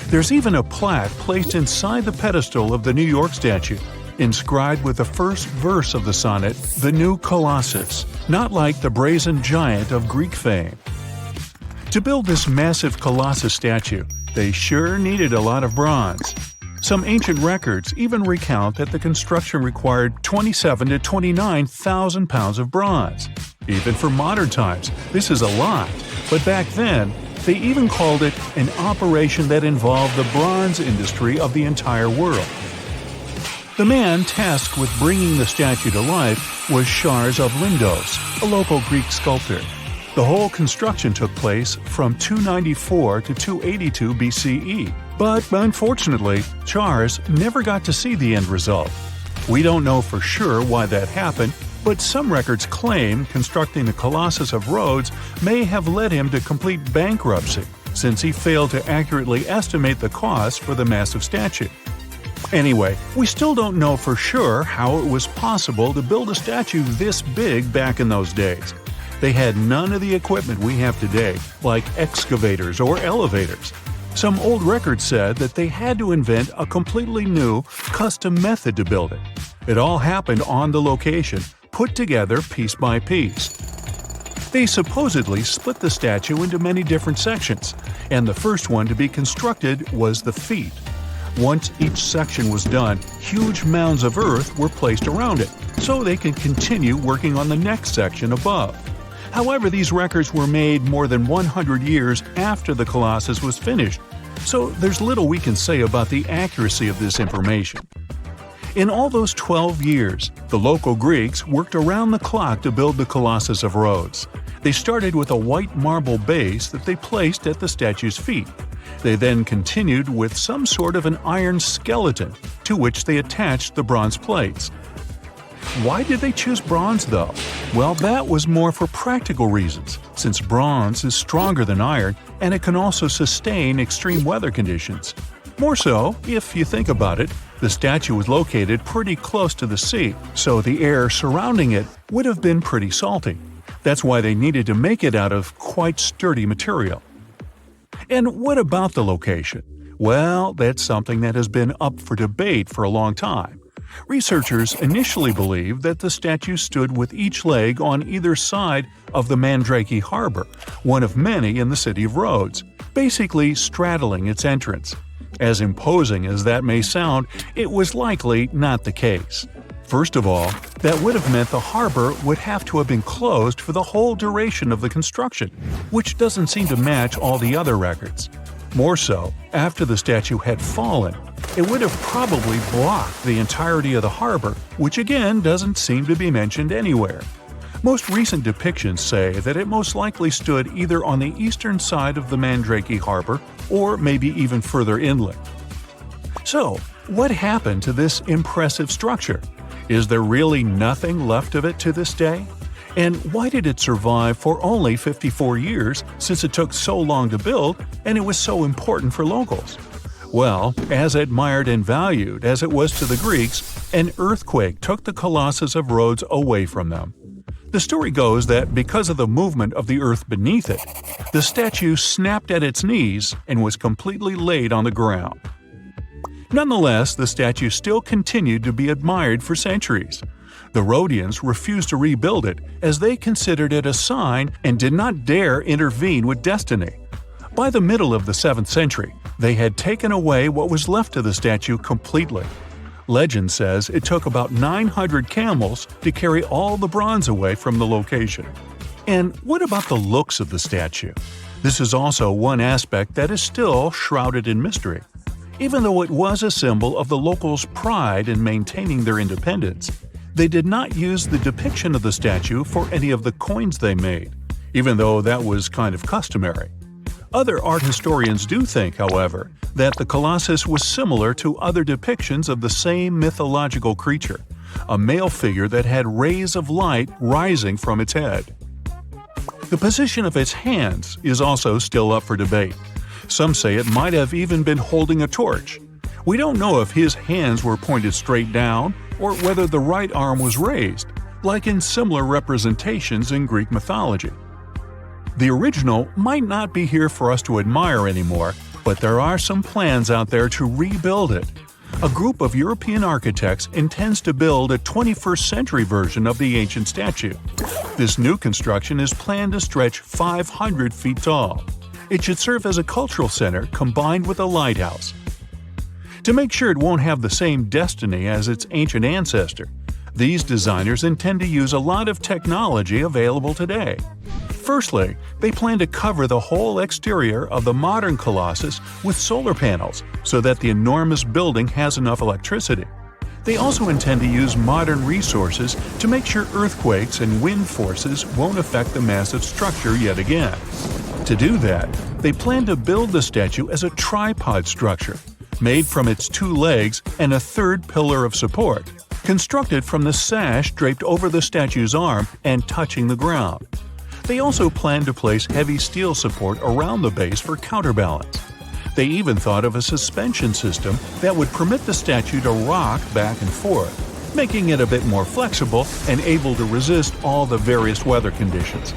There's even a plaque placed inside the pedestal of the New York statue, inscribed with the first verse of the sonnet, "The New Colossus," not like the brazen giant of Greek fame. To build this massive Colossus statue, they sure needed a lot of bronze. Some ancient records even recount that the construction required 27,000 to 29,000 pounds of bronze. Even for modern times, this is a lot, but back then, they even called it an operation that involved the bronze industry of the entire world. The man tasked with bringing the statue to life was Charles of Lindos, a local Greek sculptor. The whole construction took place from 294 to 282 BCE, but unfortunately, Charles never got to see the end result. We don't know for sure why that happened, but some records claim constructing the Colossus of Rhodes may have led him to complete bankruptcy, since he failed to accurately estimate the cost for the massive statue. Anyway, we still don't know for sure how it was possible to build a statue this big back in those days. They had none of the equipment we have today, like excavators or elevators. Some old records said that they had to invent a completely new, custom method to build it. It all happened on the location, put together piece by piece. They supposedly split the statue into many different sections, and the first one to be constructed was the feet. Once each section was done, huge mounds of earth were placed around it, so they could continue working on the next section above. However, these records were made more than 100 years after the Colossus was finished, so there's little we can say about the accuracy of this information. In all those 12 years, the local Greeks worked around the clock to build the Colossus of Rhodes. They started with a white marble base that they placed at the statue's feet. They then continued with some sort of an iron skeleton, to which they attached the bronze plates. Why did they choose bronze, though? Well, that was more for practical reasons, since bronze is stronger than iron and it can also sustain extreme weather conditions. More so, if you think about it, the statue was located pretty close to the sea, so the air surrounding it would have been pretty salty. That's why they needed to make it out of quite sturdy material. And what about the location? Well, that's something that has been up for debate for a long time. Researchers initially believed that the statue stood with each leg on either side of the Mandrake Harbor, one of many in the city of Rhodes, basically straddling its entrance. As imposing as that may sound, it was likely not the case. First of all, that would have meant the harbor would have to have been closed for the whole duration of the construction, which doesn't seem to match all the other records. More so, after the statue had fallen, it would have probably blocked the entirety of the harbor, which again doesn't seem to be mentioned anywhere. Most recent depictions say that it most likely stood either on the eastern side of the Mandrake Harbor or maybe even further inland. So, what happened to this impressive structure? Is there really nothing left of it to this day? And why did it survive for only 54 years, since it took so long to build and it was so important for locals? Well, as admired and valued as it was to the Greeks, an earthquake took the Colossus of Rhodes away from them. The story goes that because of the movement of the earth beneath it, the statue snapped at its knees and was completely laid on the ground. Nonetheless, the statue still continued to be admired for centuries. The Rhodians refused to rebuild it as they considered it a sign and did not dare intervene with destiny. By the middle of the 7th century, they had taken away what was left of the statue completely. Legend says it took about 900 camels to carry all the bronze away from the location. And what about the looks of the statue? This is also one aspect that is still shrouded in mystery. Even though it was a symbol of the locals' pride in maintaining their independence, they did not use the depiction of the statue for any of the coins they made, even though that was kind of customary. Other art historians do think, however, that the Colossus was similar to other depictions of the same mythological creature, a male figure that had rays of light rising from its head. The position of its hands is also still up for debate. Some say it might have even been holding a torch. We don't know if his hands were pointed straight down or whether the right arm was raised, like in similar representations in Greek mythology. The original might not be here for us to admire anymore, but there are some plans out there to rebuild it. A group of European architects intends to build a 21st century version of the ancient statue. This new construction is planned to stretch 500 feet tall. It should serve as a cultural center combined with a lighthouse. To make sure it won't have the same destiny as its ancient ancestor, these designers intend to use a lot of technology available today. Firstly, they plan to cover the whole exterior of the modern Colossus with solar panels so that the enormous building has enough electricity. They also intend to use modern resources to make sure earthquakes and wind forces won't affect the massive structure yet again. To do that, they plan to build the statue as a tripod structure, made from its two legs and a third pillar of support, constructed from the sash draped over the statue's arm and touching the ground. They also plan to place heavy steel support around the base for counterbalance. They even thought of a suspension system that would permit the statue to rock back and forth, making it a bit more flexible and able to resist all the various weather conditions.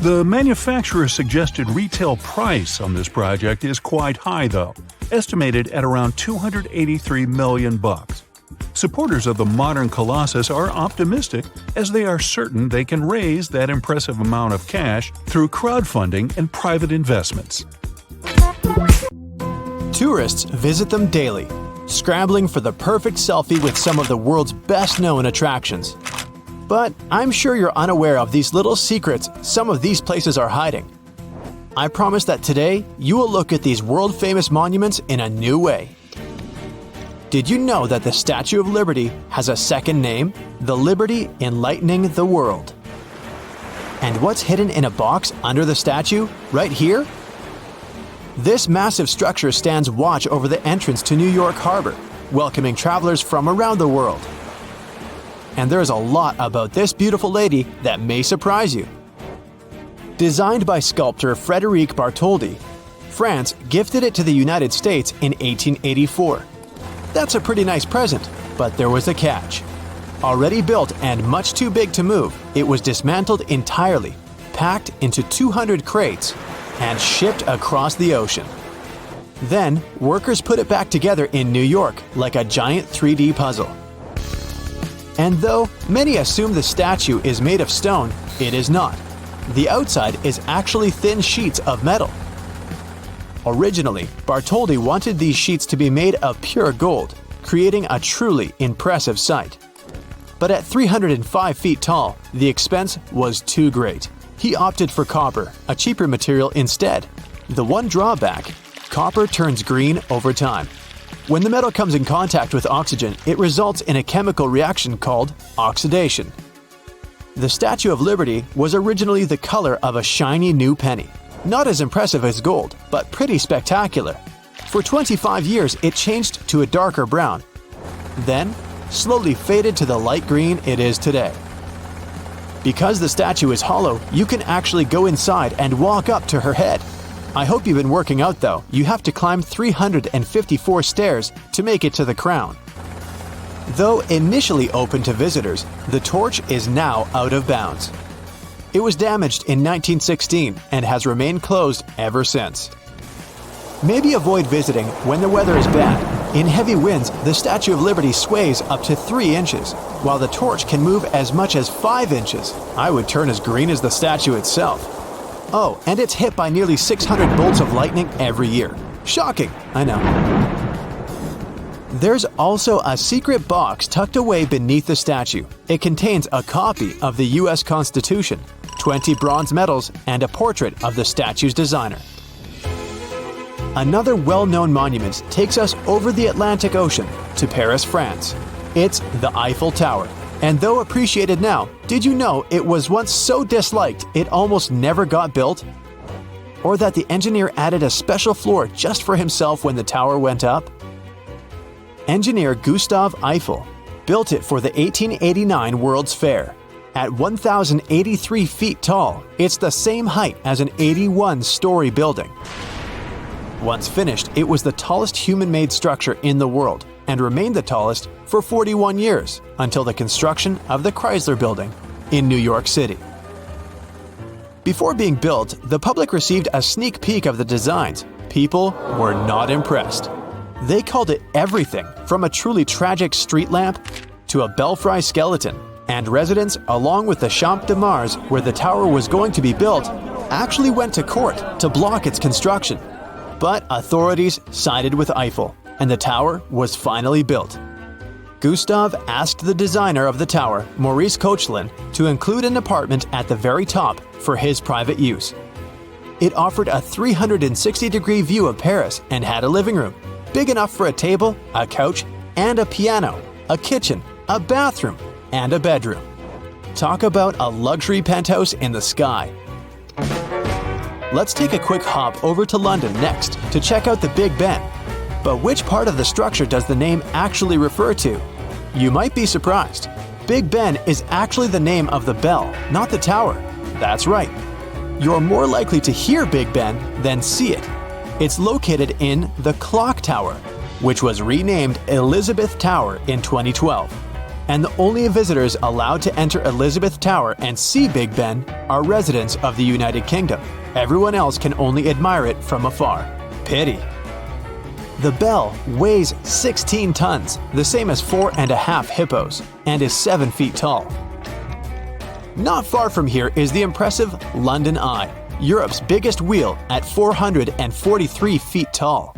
The manufacturer's suggested retail price on this project is quite high though, estimated at around $283 million. Supporters of the modern Colossus are optimistic as they are certain they can raise that impressive amount of cash through crowdfunding and private investments. Tourists visit them daily, scrambling for the perfect selfie with some of the world's best-known attractions. But I'm sure you're unaware of these little secrets some of these places are hiding. I promise that today you will look at these world-famous monuments in a new way. Did you know that the Statue of Liberty has a second name? The Liberty Enlightening the World. And what's hidden in a box under the statue, right here? This massive structure stands watch over the entrance to New York Harbor, welcoming travelers from around the world. And there's a lot about this beautiful lady that may surprise you. Designed by sculptor Frédéric Bartholdi, France gifted it to the United States in 1884. That's a pretty nice present, but there was a catch. Already built and much too big to move, it was dismantled entirely, packed into 200 crates, and shipped across the ocean. Then, workers put it back together in New York like a giant 3D puzzle. And though many assume the statue is made of stone, it is not. The outside is actually thin sheets of metal. Originally, Bartholdi wanted these sheets to be made of pure gold, creating a truly impressive sight. But at 305 feet tall, the expense was too great. He opted for copper, a cheaper material instead. The one drawback: copper turns green over time. When the metal comes in contact with oxygen, it results in a chemical reaction called oxidation. The Statue of Liberty was originally the color of a shiny new penny. Not as impressive as gold, but pretty spectacular. For 25 years, it changed to a darker brown, then slowly faded to the light green it is today. Because the statue is hollow, you can actually go inside and walk up to her head. I hope you've been working out though. You have to climb 354 stairs to make it to the crown. Though initially open to visitors, the torch is now out of bounds. It was damaged in 1916 and has remained closed ever since. Maybe avoid visiting when the weather is bad. In heavy winds, the Statue of Liberty sways up to 3 inches, while the torch can move as much as 5 inches. I would turn as green as the statue itself. Oh, and it's hit by nearly 600 bolts of lightning every year. Shocking, I know. There's also a secret box tucked away beneath the statue. It contains a copy of the US Constitution. 20 bronze medals, and a portrait of the statue's designer. Another well-known monument takes us over the Atlantic Ocean to Paris, France. It's the Eiffel Tower. And though appreciated now, did you know it was once so disliked it almost never got built? Or that the engineer added a special floor just for himself when the tower went up? Engineer Gustave Eiffel built it for the 1889 World's Fair. At 1,083 feet tall, it's the same height as an 81-story building. Once finished, it was the tallest human-made structure in the world and remained the tallest for 41 years until the construction of the Chrysler Building in New York City. Before being built, the public received a sneak peek of the designs. People were not impressed. They called it everything from a truly tragic street lamp to a belfry skeleton, and residents, along with the Champ de Mars where the tower was going to be built, actually went to court to block its construction. But authorities sided with Eiffel, and the tower was finally built. Gustave asked the designer of the tower, Maurice Koechlin, to include an apartment at the very top for his private use. It offered a 360-degree view of Paris and had a living room, big enough for a table, a couch, and a piano, a kitchen, a bathroom, and a bedroom. Talk about a luxury penthouse in the sky. Let's take a quick hop over to London next to check out the Big Ben. But which part of the structure does the name actually refer to? You might be surprised. Big Ben is actually the name of the bell, not the tower. That's right. You're more likely to hear Big Ben than see it. It's located in the Clock Tower, which was renamed Elizabeth Tower in 2012. And the only visitors allowed to enter Elizabeth Tower and see Big Ben are residents of the United Kingdom. Everyone else can only admire it from afar. Pity. The bell weighs 16 tons, the same as 4.5 hippos, and is 7 feet tall. Not far from here is the impressive London Eye, Europe's biggest wheel at 443 feet tall.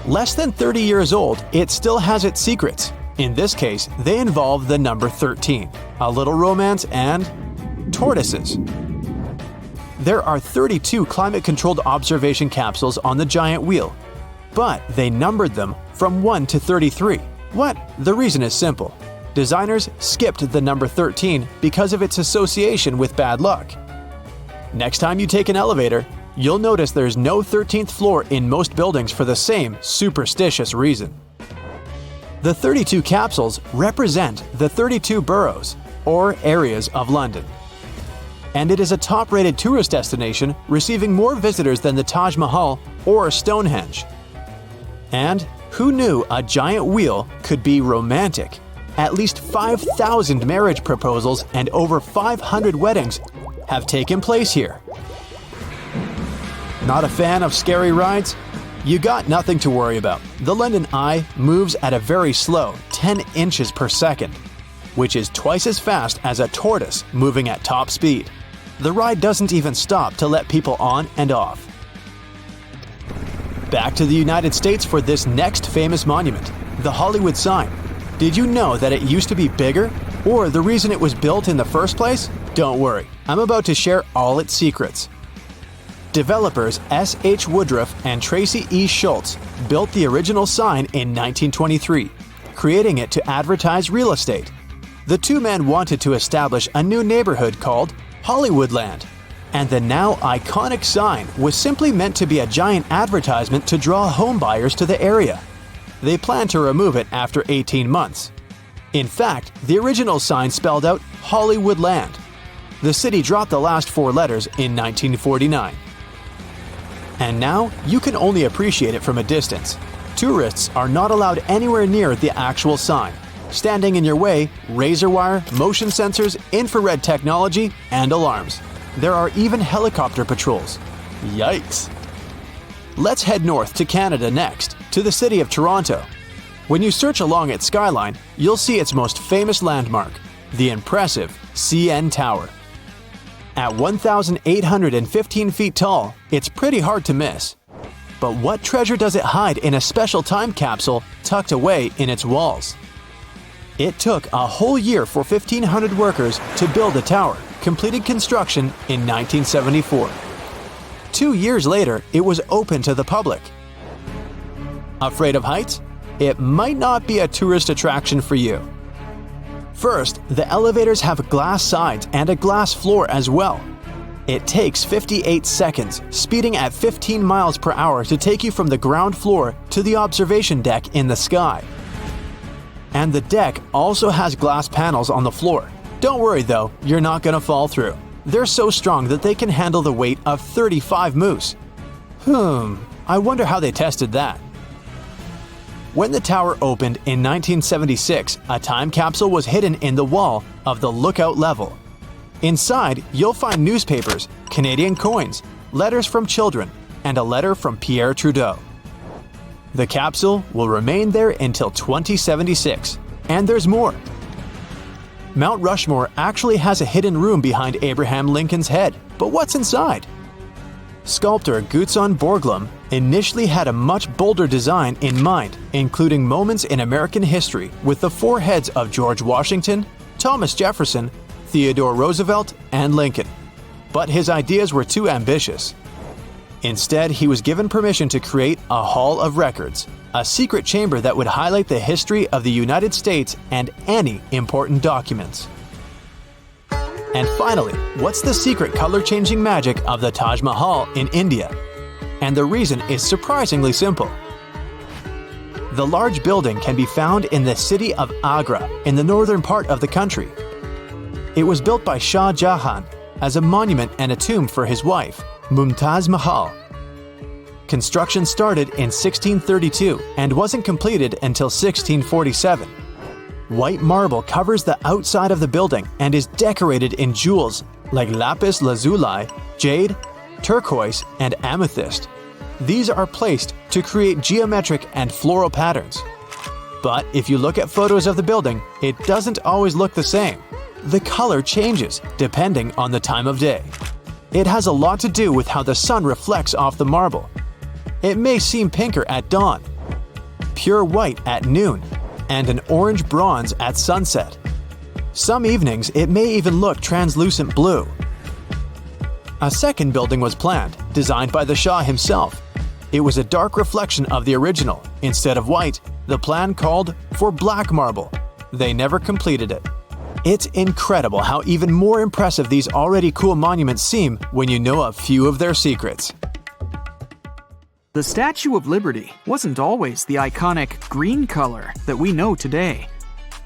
Less than 30 years old, it still has its secrets. In this case, they involve the number 13, a little romance, and tortoises. There are 32 climate-controlled observation capsules on the giant wheel, but they numbered them from 1 to 33. What? The reason is simple. Designers skipped the number 13 because of its association with bad luck. Next time you take an elevator, you'll notice there's no 13th floor in most buildings for the same superstitious reason. The 32 capsules represent the 32 boroughs, or areas of London. And it is a top-rated tourist destination, receiving more visitors than the Taj Mahal or Stonehenge. And who knew a giant wheel could be romantic? At least 5,000 marriage proposals and over 500 weddings have taken place here. Not a fan of scary rides? You got nothing to worry about. The London Eye moves at a very slow 10 inches per second, which is twice as fast as a tortoise moving at top speed. The ride doesn't even stop to let people on and off. Back to the United States for this next famous monument, the Hollywood sign. Did you know that it used to be bigger? Or the reason it was built in the first place? Don't worry, I'm about to share all its secrets. Developers S. H. Woodruff and Tracy E. Schultz built the original sign in 1923, creating it to advertise real estate. The two men wanted to establish a new neighborhood called Hollywoodland, and the now iconic sign was simply meant to be a giant advertisement to draw home buyers to the area. They planned to remove it after 18 months. In fact, the original sign spelled out Hollywoodland. The city dropped the last 4 letters in 1949. And now, you can only appreciate it from a distance. Tourists are not allowed anywhere near the actual sign. Standing in your way, razor wire, motion sensors, infrared technology, and alarms. There are even helicopter patrols. Yikes! Let's head north to Canada next, to the city of Toronto. When you search along its skyline, you'll see its most famous landmark, the impressive CN Tower. At 1,815 feet tall, it's pretty hard to miss. But what treasure does it hide in a special time capsule tucked away in its walls? It took a whole year for 1,500 workers to build the tower, completed construction in 1974. 2 years later, it was open to the public. Afraid of heights? It might not be a tourist attraction for you. First, the elevators have glass sides and a glass floor as well. It takes 58 seconds, speeding at 15 miles per hour to take you from the ground floor to the observation deck in the sky. And the deck also has glass panels on the floor. Don't worry though, you're not gonna fall through. They're so strong that they can handle the weight of 35 moose. I wonder how they tested that. When the tower opened in 1976, a time capsule was hidden in the wall of the lookout level. Inside, you'll find newspapers, Canadian coins, letters from children, and a letter from Pierre Trudeau. The capsule will remain there until 2076, and there's more. Mount Rushmore actually has a hidden room behind Abraham Lincoln's head, but what's inside? Sculptor Gutzon Borglum initially had a much bolder design in mind, including moments in American history with the foreheads of George Washington, Thomas Jefferson, Theodore Roosevelt, and Lincoln. But his ideas were too ambitious. Instead, he was given permission to create a Hall of Records, a secret chamber that would highlight the history of the United States and any important documents. And finally, what's the secret color-changing magic of the Taj Mahal in India? And the reason is surprisingly simple. The large building can be found in the city of Agra in the northern part of the country. It was built by Shah Jahan as a monument and a tomb for his wife, Mumtaz Mahal. Construction started in 1632 and wasn't completed until 1647. White marble covers the outside of the building and is decorated in jewels like lapis lazuli, jade, turquoise, and amethyst. These are placed to create geometric and floral patterns. But if you look at photos of the building, it doesn't always look the same. The color changes depending on the time of day. It has a lot to do with how the sun reflects off the marble. It may seem pinker at dawn, pure white at noon, and an orange bronze at sunset. Some evenings it may even look translucent blue. A second building was planned, designed by the Shah himself. It was a dark reflection of the original. Instead of white, the plan called for black marble. They never completed it. It's incredible how even more impressive these already cool monuments seem when you know a few of their secrets. The Statue of Liberty wasn't always the iconic green color that we know today.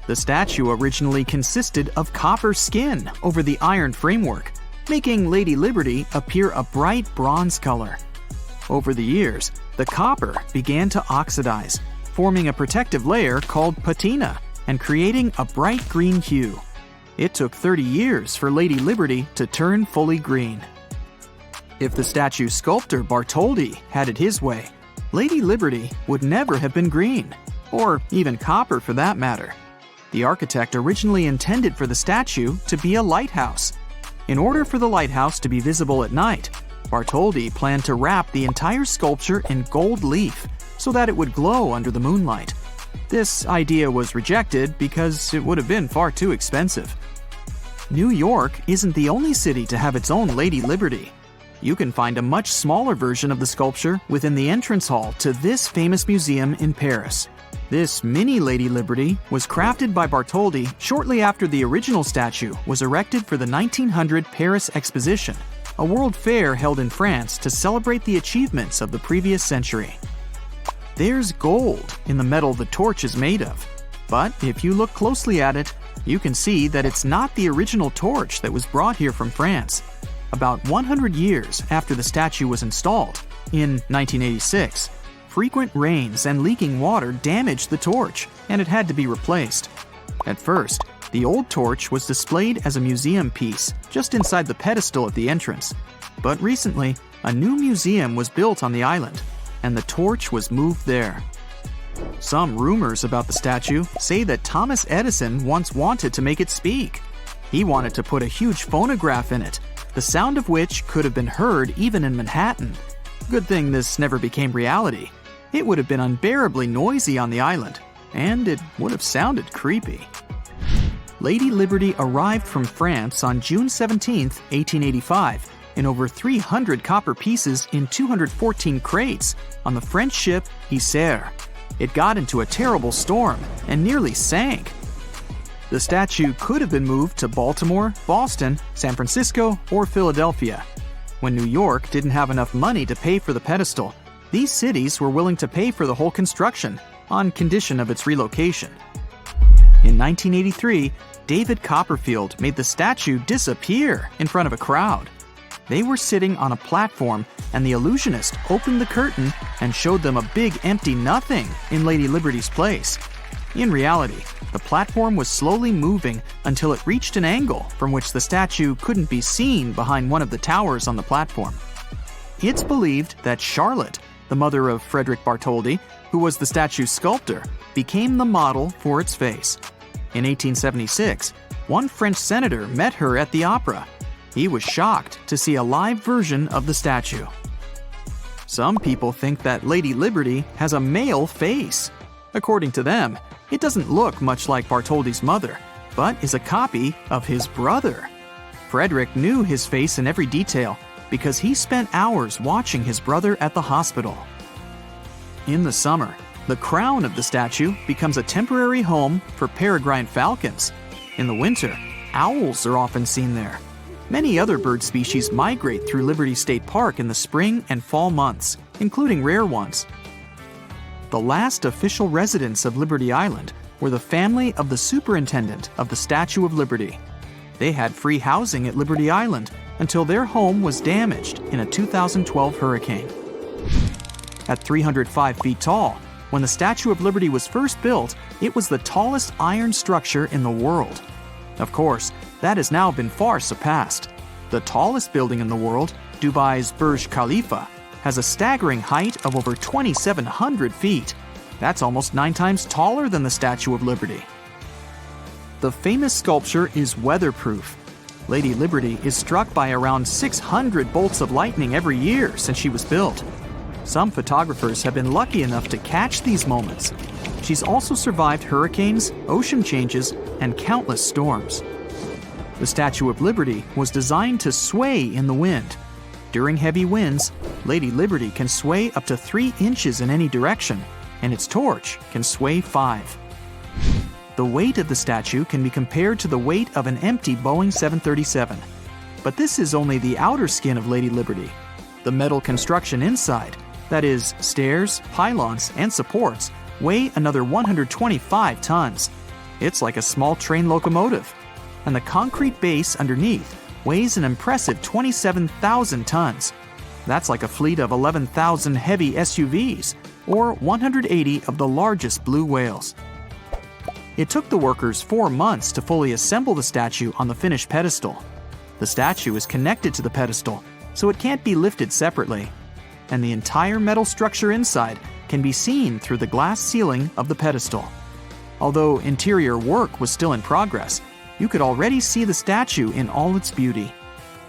The statue originally consisted of copper skin over the iron framework, making Lady Liberty appear a bright bronze color. Over the years, the copper began to oxidize, forming a protective layer called patina and creating a bright green hue. It took 30 years for Lady Liberty to turn fully green. If the statue's sculptor Bartholdi had it his way, Lady Liberty would never have been green, or even copper for that matter. The architect originally intended for the statue to be a lighthouse. In order for the lighthouse to be visible at night, Bartholdi planned to wrap the entire sculpture in gold leaf so that it would glow under the moonlight. This idea was rejected because it would have been far too expensive. New York isn't the only city to have its own Lady Liberty. You can find a much smaller version of the sculpture within the entrance hall to this famous museum in Paris. This mini Lady Liberty was crafted by Bartholdi shortly after the original statue was erected for the 1900 Paris Exposition, a world fair held in France to celebrate the achievements of the previous century. There's gold in the metal the torch is made of, but if you look closely at it, you can see that it's not the original torch that was brought here from France. About 100 years after the statue was installed, in 1986, frequent rains and leaking water damaged the torch, and it had to be replaced. At first, the old torch was displayed as a museum piece just inside the pedestal at the entrance. But recently, a new museum was built on the island, and the torch was moved there. Some rumors about the statue say that Thomas Edison once wanted to make it speak. He wanted to put a huge phonograph in it, the sound of which could have been heard even in Manhattan. Good thing this never became reality. It would have been unbearably noisy on the island, and it would have sounded creepy. Lady Liberty arrived from France on June 17, 1885, in over 300 copper pieces in 214 crates on the French ship Isère. It got into a terrible storm and nearly sank. The statue could have been moved to Baltimore, Boston, San Francisco, or Philadelphia. When New York didn't have enough money to pay for the pedestal, these cities were willing to pay for the whole construction on condition of its relocation. In 1983, David Copperfield made the statue disappear in front of a crowd. They were sitting on a platform, and the illusionist opened the curtain and showed them a big empty nothing in Lady Liberty's place. In reality, the platform was slowly moving until it reached an angle from which the statue couldn't be seen behind one of the towers on the platform. It's believed that Charlotte, the mother of Frederick Bartholdi, who was the statue's sculptor, became the model for its face. In 1876, one French senator met her at the opera. He was shocked to see a live version of the statue. Some people think that Lady Liberty has a male face. According to them, it doesn't look much like Bartholdi's mother, but is a copy of his brother. Frederick knew his face in every detail because he spent hours watching his brother at the hospital. In the summer, the crown of the statue becomes a temporary home for peregrine falcons. In the winter, owls are often seen there. Many other bird species migrate through Liberty State Park in the spring and fall months, including rare ones. The last official residents of Liberty Island were the family of the superintendent of the Statue of Liberty. They had free housing at Liberty Island until their home was damaged in a 2012 hurricane. At 305 feet tall, when the Statue of Liberty was first built, it was the tallest iron structure in the world. Of course, that has now been far surpassed. The tallest building in the world, Dubai's Burj Khalifa, has a staggering height of over 2,700 feet. That's almost 9 times taller than the Statue of Liberty. The famous sculpture is weatherproof. Lady Liberty is struck by around 600 bolts of lightning every year since she was built. Some photographers have been lucky enough to catch these moments. She's also survived hurricanes, ocean changes, and countless storms. The Statue of Liberty was designed to sway in the wind. During heavy winds, Lady Liberty can sway up to 3 inches in any direction, and its torch can sway 5. The weight of the statue can be compared to the weight of an empty Boeing 737. But this is only the outer skin of Lady Liberty. The metal construction inside, that is, stairs, pylons, and supports, weigh another 125 tons. It's like a small train locomotive. And the concrete base underneath weighs an impressive 27,000 tons. That's like a fleet of 11,000 heavy SUVs, or 180 of the largest blue whales. It took the workers 4 months to fully assemble the statue on the finished pedestal. The statue is connected to the pedestal, so it can't be lifted separately. And the entire metal structure inside can be seen through the glass ceiling of the pedestal. Although interior work was still in progress, you could already see the statue in all its beauty.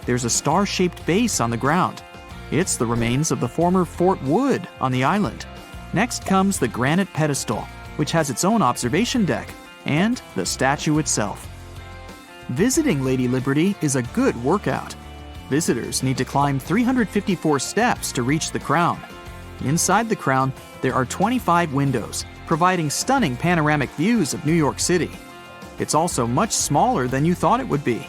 There's a star-shaped base on the ground. It's the remains of the former Fort Wood on the island. Next comes the granite pedestal, which has its own observation deck, and the statue itself. Visiting Lady Liberty is a good workout. Visitors need to climb 354 steps to reach the crown. Inside the crown, there are 25 windows, providing stunning panoramic views of New York City. It's also much smaller than you thought it would be.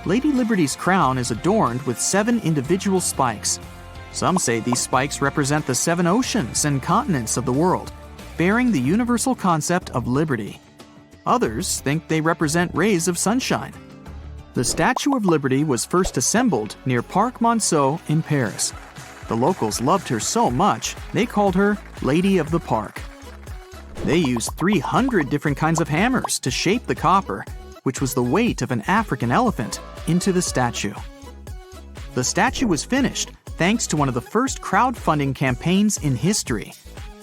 Lady Liberty's crown is adorned with 7 individual spikes. Some say these spikes represent the 7 oceans and continents of the world, bearing the universal concept of liberty. Others think they represent rays of sunshine. The Statue of Liberty was first assembled near Parc Monceau in Paris. The locals loved her so much, they called her Lady of the Park. They used 300 different kinds of hammers to shape the copper, which was the weight of an African elephant, into the statue. The statue was finished thanks to one of the first crowdfunding campaigns in history.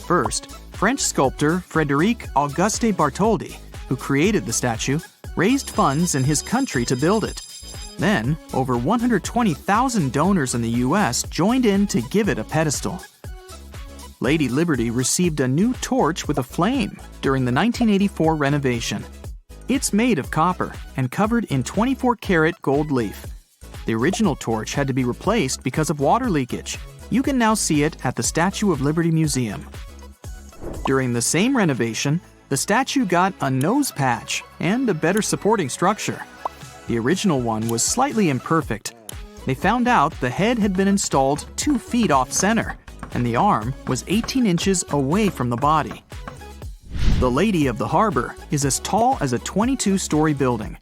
First, French sculptor Frédéric Auguste Bartholdi, who created the statue, raised funds in his country to build it. Then, over 120,000 donors in the US joined in to give it a pedestal. Lady Liberty received a new torch with a flame during the 1984 renovation. It's made of copper and covered in 24-karat gold leaf. The original torch had to be replaced because of water leakage. You can now see it at the Statue of Liberty Museum. During the same renovation, the statue got a nose patch and a better supporting structure. The original one was slightly imperfect. They found out the head had been installed 2 feet off center, and the arm was 18 inches away from the body. The Lady of the Harbor is as tall as a 22-story building.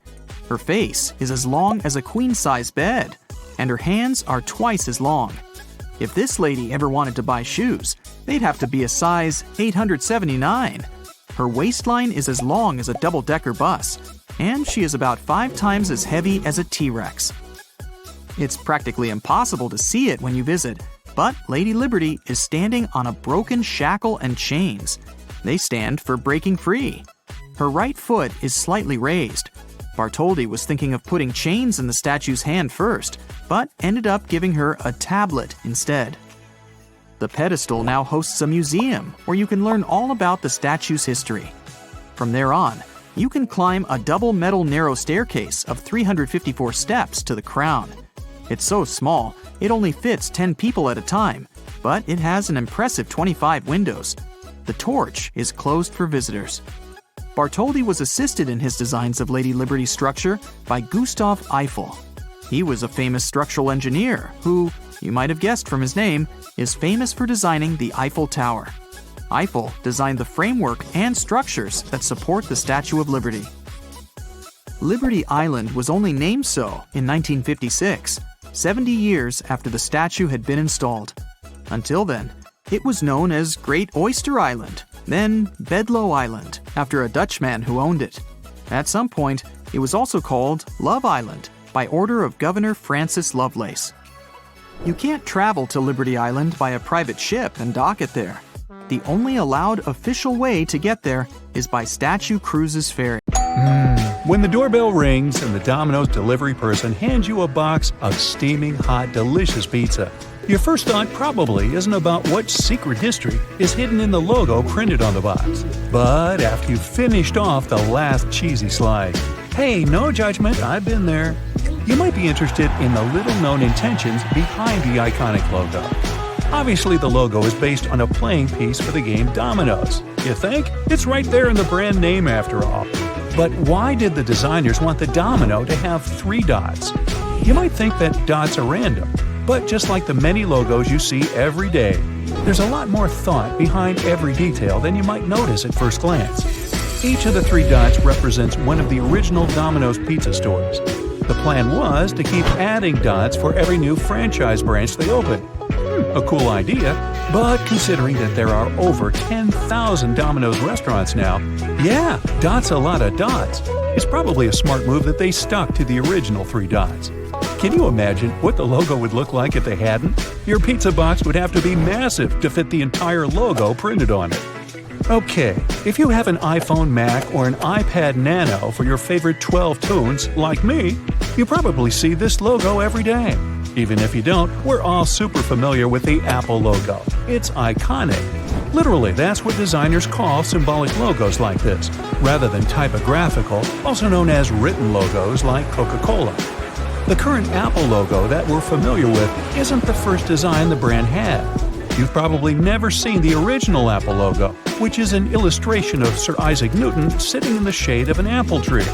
Her face is as long as a queen-size bed, and her hands are twice as long. If this lady ever wanted to buy shoes, they'd have to be a size 879. Her waistline is as long as a double-decker bus, and she is about 5 times as heavy as a T-Rex. It's practically impossible to see it when you visit, but Lady Liberty is standing on a broken shackle and chains. They stand for breaking free. Her right foot is slightly raised. Bartholdi was thinking of putting chains in the statue's hand first, but ended up giving her a tablet instead. The pedestal now hosts a museum where you can learn all about the statue's history. From there on, you can climb a double metal narrow staircase of 354 steps to the crown. It's so small, it only fits 10 people at a time, but it has an impressive 25 windows. The torch is closed for visitors. Bartholdi was assisted in his designs of Lady Liberty's structure by Gustav Eiffel. He was a famous structural engineer who, you might have guessed from his name, is famous for designing the Eiffel Tower. Eiffel designed the framework and structures that support the Statue of Liberty. Liberty Island was only named so in 1956, 70 years after the statue had been installed. Until then, it was known as Great Oyster Island, then Bedloe Island, after a Dutchman who owned it. At some point, it was also called Love Island, by order of Governor Francis Lovelace. You can't travel to Liberty Island by a private ship and dock it there. The only allowed official way to get there is by Statue Cruises Ferry. When the doorbell rings and the Domino's delivery person hands you a box of steaming hot, delicious pizza, your first thought probably isn't about what secret history is hidden in the logo printed on the box. But after you've finished off the last cheesy slice, hey, no judgment, I've been there, you might be interested in the little-known intentions behind the iconic logo. Obviously, the logo is based on a playing piece for the game Dominoes. You think? It's right there in the brand name after all. But why did the designers want the domino to have 3 dots? You might think that dots are random, but just like the many logos you see every day, there's a lot more thought behind every detail than you might notice at first glance. Each of the 3 dots represents one of the original Domino's pizza stores. The plan was to keep adding dots for every new franchise branch they open. A cool idea, but considering that there are over 10,000 Domino's restaurants now, yeah, dots a lot of dots. It's probably a smart move that they stuck to the original 3 dots. Can you imagine what the logo would look like if they hadn't? Your pizza box would have to be massive to fit the entire logo printed on it. Okay, if you have an iPhone, Mac, or an iPad Nano for your favorite 12 tunes, like me, you probably see this logo every day. Even if you don't, we're all super familiar with the Apple logo. It's iconic. Literally, that's what designers call symbolic logos like this, rather than typographical, also known as written logos like Coca-Cola. The current Apple logo that we're familiar with isn't the first design the brand had. You've probably never seen the original Apple logo, which is an illustration of Sir Isaac Newton sitting in the shade of an apple tree.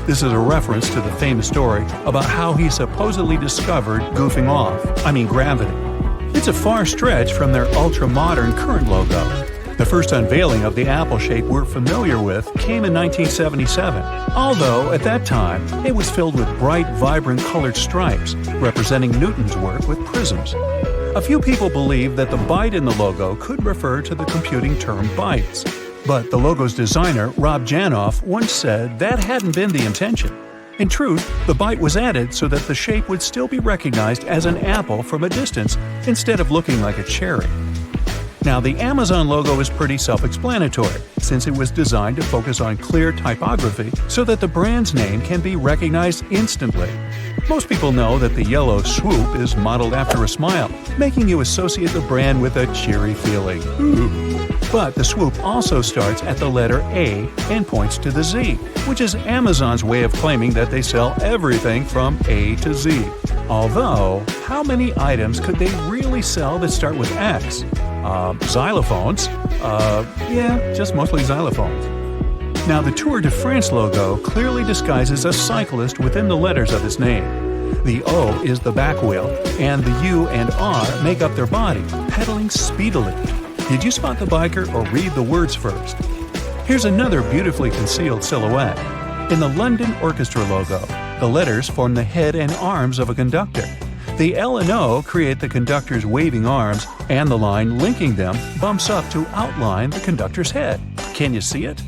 This is a reference to the famous story about how he supposedly discovered gravity. It's a far stretch from their ultra-modern current logo. The first unveiling of the apple shape we're familiar with came in 1977, although at that time it was filled with bright, vibrant colored stripes, representing Newton's work with prisms. A few people believe that the byte in the logo could refer to the computing term bytes. But the logo's designer, Rob Janoff, once said that hadn't been the intention. In truth, the byte was added so that the shape would still be recognized as an apple from a distance instead of looking like a cherry. Now, the Amazon logo is pretty self-explanatory, since it was designed to focus on clear typography so that the brand's name can be recognized instantly. Most people know that the yellow swoop is modeled after a smile, making you associate the brand with a cheery feeling. Ooh. But the swoop also starts at the letter A and points to the Z, which is Amazon's way of claiming that they sell everything from A to Z. Although, how many items could they really sell that start with X? Xylophones? Just mostly xylophones. Now, the Tour de France logo clearly disguises a cyclist within the letters of his name. The O is the back wheel, and the U and R make up their body, pedaling speedily. Did you spot the biker or read the words first? Here's another beautifully concealed silhouette. In the London Orchestra logo, the letters form the head and arms of a conductor. The L and O create the conductor's waving arms, and the line linking them bumps up to outline the conductor's head. Can you see it?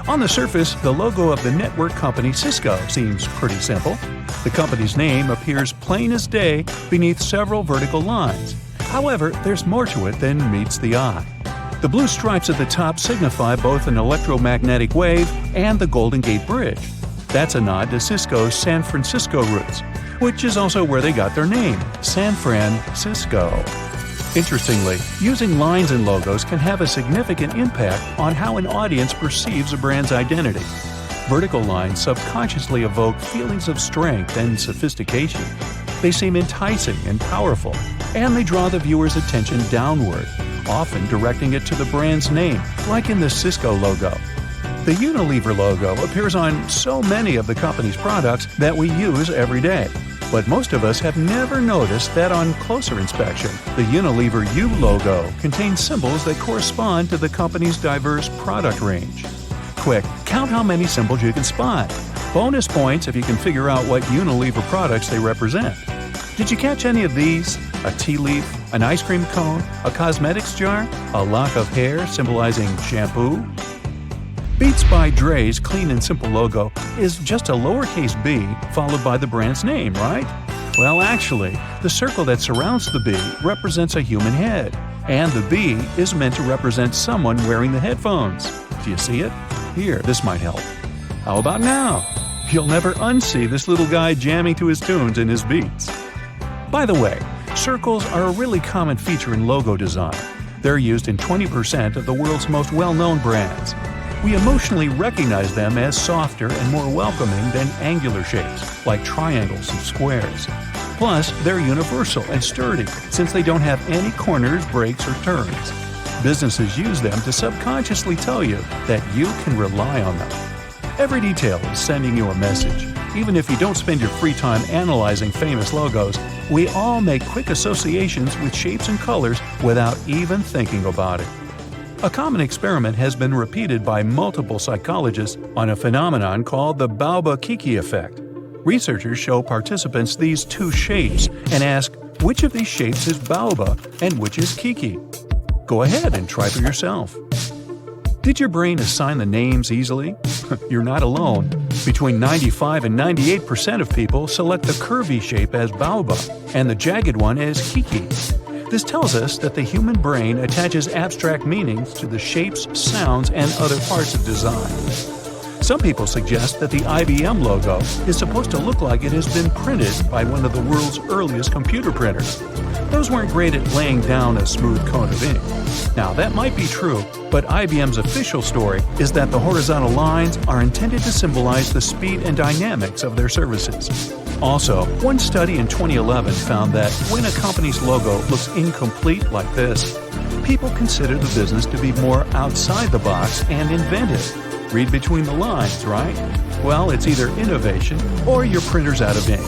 On the surface, the logo of the network company Cisco seems pretty simple. The company's name appears plain as day beneath several vertical lines. However, there's more to it than meets the eye. The blue stripes at the top signify both an electromagnetic wave and the Golden Gate Bridge. That's a nod to Cisco's San Francisco roots, which is also where they got their name, San Francisco. Interestingly, using lines in logos can have a significant impact on how an audience perceives a brand's identity. Vertical lines subconsciously evoke feelings of strength and sophistication. They seem enticing and powerful, and they draw the viewer's attention downward, often directing it to the brand's name, like in the Cisco logo. The Unilever logo appears on so many of the company's products that we use every day. But most of us have never noticed that on closer inspection, the Unilever U logo contains symbols that correspond to the company's diverse product range. Quick, count how many symbols you can spot. Bonus points if you can figure out what Unilever products they represent. Did you catch any of these? A tea leaf, an ice cream cone, a cosmetics jar, a lock of hair symbolizing shampoo? Beats by Dre's clean and simple logo is just a lowercase b followed by the brand's name, right? Well, actually, the circle that surrounds the B represents a human head, and the B is meant to represent someone wearing the headphones. Do you see it? Here, this might help. How about now? You'll never unsee this little guy jamming to his tunes in his Beats. By the way, circles are a really common feature in logo design. They're used in 20% of the world's most well-known brands. We emotionally recognize them as softer and more welcoming than angular shapes, like triangles and squares. Plus, they're universal and sturdy, since they don't have any corners, breaks, or turns. Businesses use them to subconsciously tell you that you can rely on them. Every detail is sending you a message. Even if you don't spend your free time analyzing famous logos, we all make quick associations with shapes and colors without even thinking about it. A common experiment has been repeated by multiple psychologists on a phenomenon called the Baoba-Kiki effect. Researchers show participants these two shapes and ask which of these shapes is Baoba and which is Kiki. Go ahead and try for yourself. Did your brain assign the names easily? You're not alone. Between 95 and 98% of people select the curvy shape as Baoba and the jagged one as Kiki. This tells us that the human brain attaches abstract meanings to the shapes, sounds, and other parts of design. Some people suggest that the IBM logo is supposed to look like it has been printed by one of the world's earliest computer printers. Those weren't great at laying down a smooth coat of ink. Now, that might be true, but IBM's official story is that the horizontal lines are intended to symbolize the speed and dynamics of their services. Also, one study in 2011 found that when a company's logo looks incomplete like this, people consider the business to be more outside the box and inventive. Read between the lines, right? Well, it's either innovation or your printer's out of ink.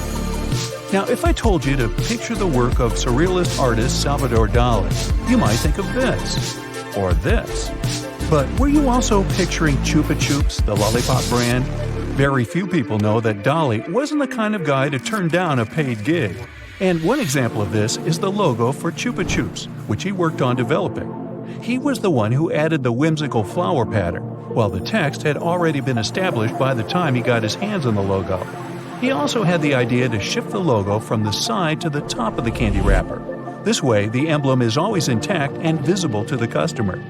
Now, if I told you to picture the work of surrealist artist Salvador Dali, you might think of this, or this. But were you also picturing Chupa Chups, the lollipop brand? Very few people know that Dali wasn't the kind of guy to turn down a paid gig. And one example of this is the logo for Chupa Chups, which he worked on developing. He was the one who added the whimsical flower pattern, while the text had already been established by the time he got his hands on the logo. He also had the idea to shift the logo from the side to the top of the candy wrapper. This way, the emblem is always intact and visible to the customer.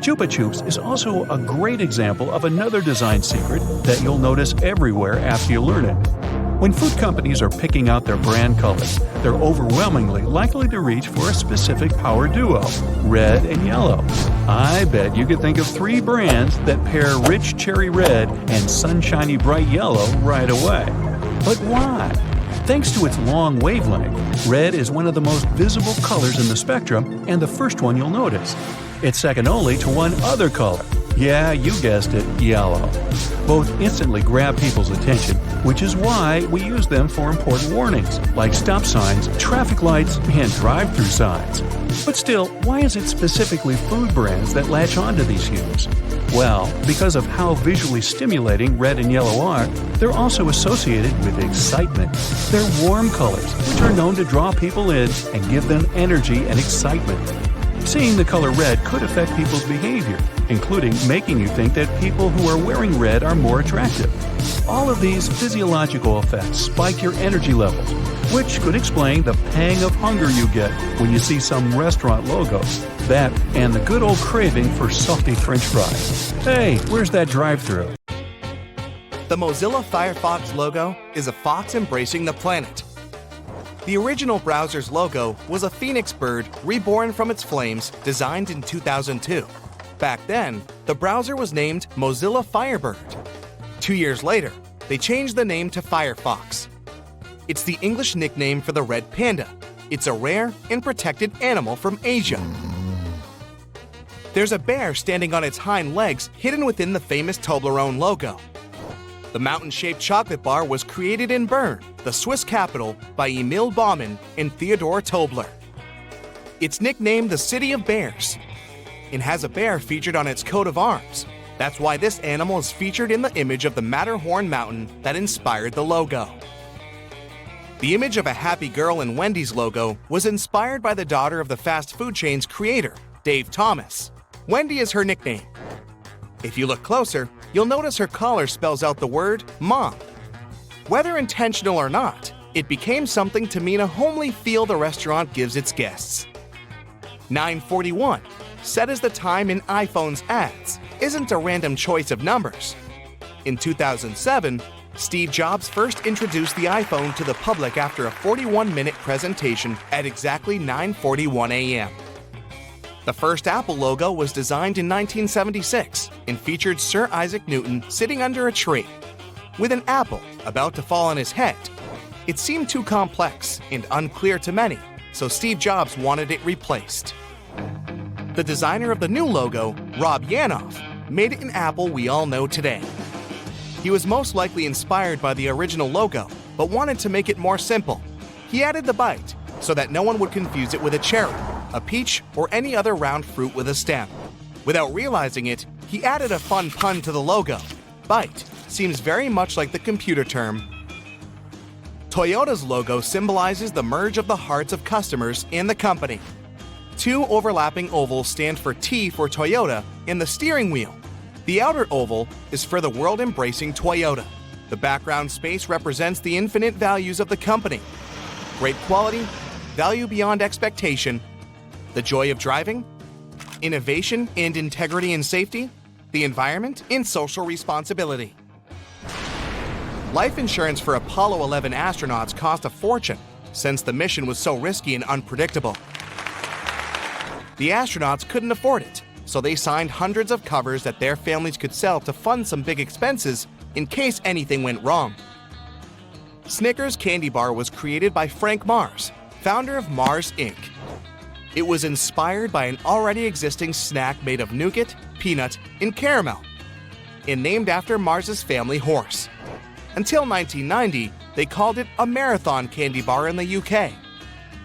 Chupa Chups is also a great example of another design secret that you'll notice everywhere after you learn it. When food companies are picking out their brand colors, they're overwhelmingly likely to reach for a specific power duo, red and yellow. I bet you could think of 3 brands that pair rich cherry red and sunshiny bright yellow right away. But why? Thanks to its long wavelength, red is one of the most visible colors in the spectrum and the first one you'll notice. It's second only to one other color. Yeah, you guessed it, yellow. Both instantly grab people's attention, which is why we use them for important warnings, like stop signs, traffic lights, and drive-through signs. But still, why is it specifically food brands that latch onto these hues? Well, because of how visually stimulating red and yellow are, they're also associated with excitement. They're warm colors, which are known to draw people in and give them energy and excitement. Seeing the color red could affect people's behavior, including making you think that people who are wearing red are more attractive. All of these physiological effects spike your energy levels, which could explain the pang of hunger you get when you see some restaurant logos. That and the good old craving for salty French fries. Hey, where's that drive-thru? The Mozilla Firefox logo is a fox embracing the planet. The original browser's logo was a phoenix bird reborn from its flames, designed in 2002. Back then, the browser was named Mozilla Firebird. 2 years later, they changed the name to Firefox. It's the English nickname for the red panda. It's a rare and protected animal from Asia. There's a bear standing on its hind legs hidden within the famous Toblerone logo. The mountain-shaped chocolate bar was created in Bern, the Swiss capital, by Emil Baumann and Theodor Tobler. It's nicknamed the City of Bears and has a bear featured on its coat of arms. That's why this animal is featured in the image of the Matterhorn mountain that inspired the logo. The image of a happy girl in Wendy's logo was inspired by the daughter of the fast food chain's creator, Dave Thomas. Wendy is her nickname. If you look closer, you'll notice her collar spells out the word Mom. Whether intentional or not, it became something to mean a homely feel the restaurant gives its guests. 9:41, set as the time in iPhone's ads, isn't a random choice of numbers. In 2007, Steve Jobs first introduced the iPhone to the public after a 41-minute presentation at exactly 9:41 a.m. The first Apple logo was designed in 1976 and featured Sir Isaac Newton sitting under a tree, with an apple about to fall on his head. It seemed too complex and unclear to many, so Steve Jobs wanted it replaced. The designer of the new logo, Rob Yanoff, made it an apple we all know today. He was most likely inspired by the original logo, but wanted to make it more simple. He added the bite so that no one would confuse it with a cherry, a peach, or any other round fruit with a stem. Without realizing it, he added a fun pun to the logo. Bite seems very much like the computer term. Toyota's logo symbolizes the merge of the hearts of customers and the company. 2 overlapping ovals stand for T for Toyota and the steering wheel. The outer oval is for the world-embracing Toyota. The background space represents the infinite values of the company. Great quality, value beyond expectation, the joy of driving, innovation and integrity and safety, the environment and social responsibility. Life insurance for Apollo 11 astronauts cost a fortune, since the mission was so risky and unpredictable. The astronauts couldn't afford it, so they signed hundreds of covers that their families could sell to fund some big expenses in case anything went wrong. Snickers candy bar was created by Frank Mars, founder of Mars Inc. It was inspired by an already existing snack made of nougat, peanut, and caramel, and named after Mars's family horse. Until 1990, they called it a marathon candy bar in the UK.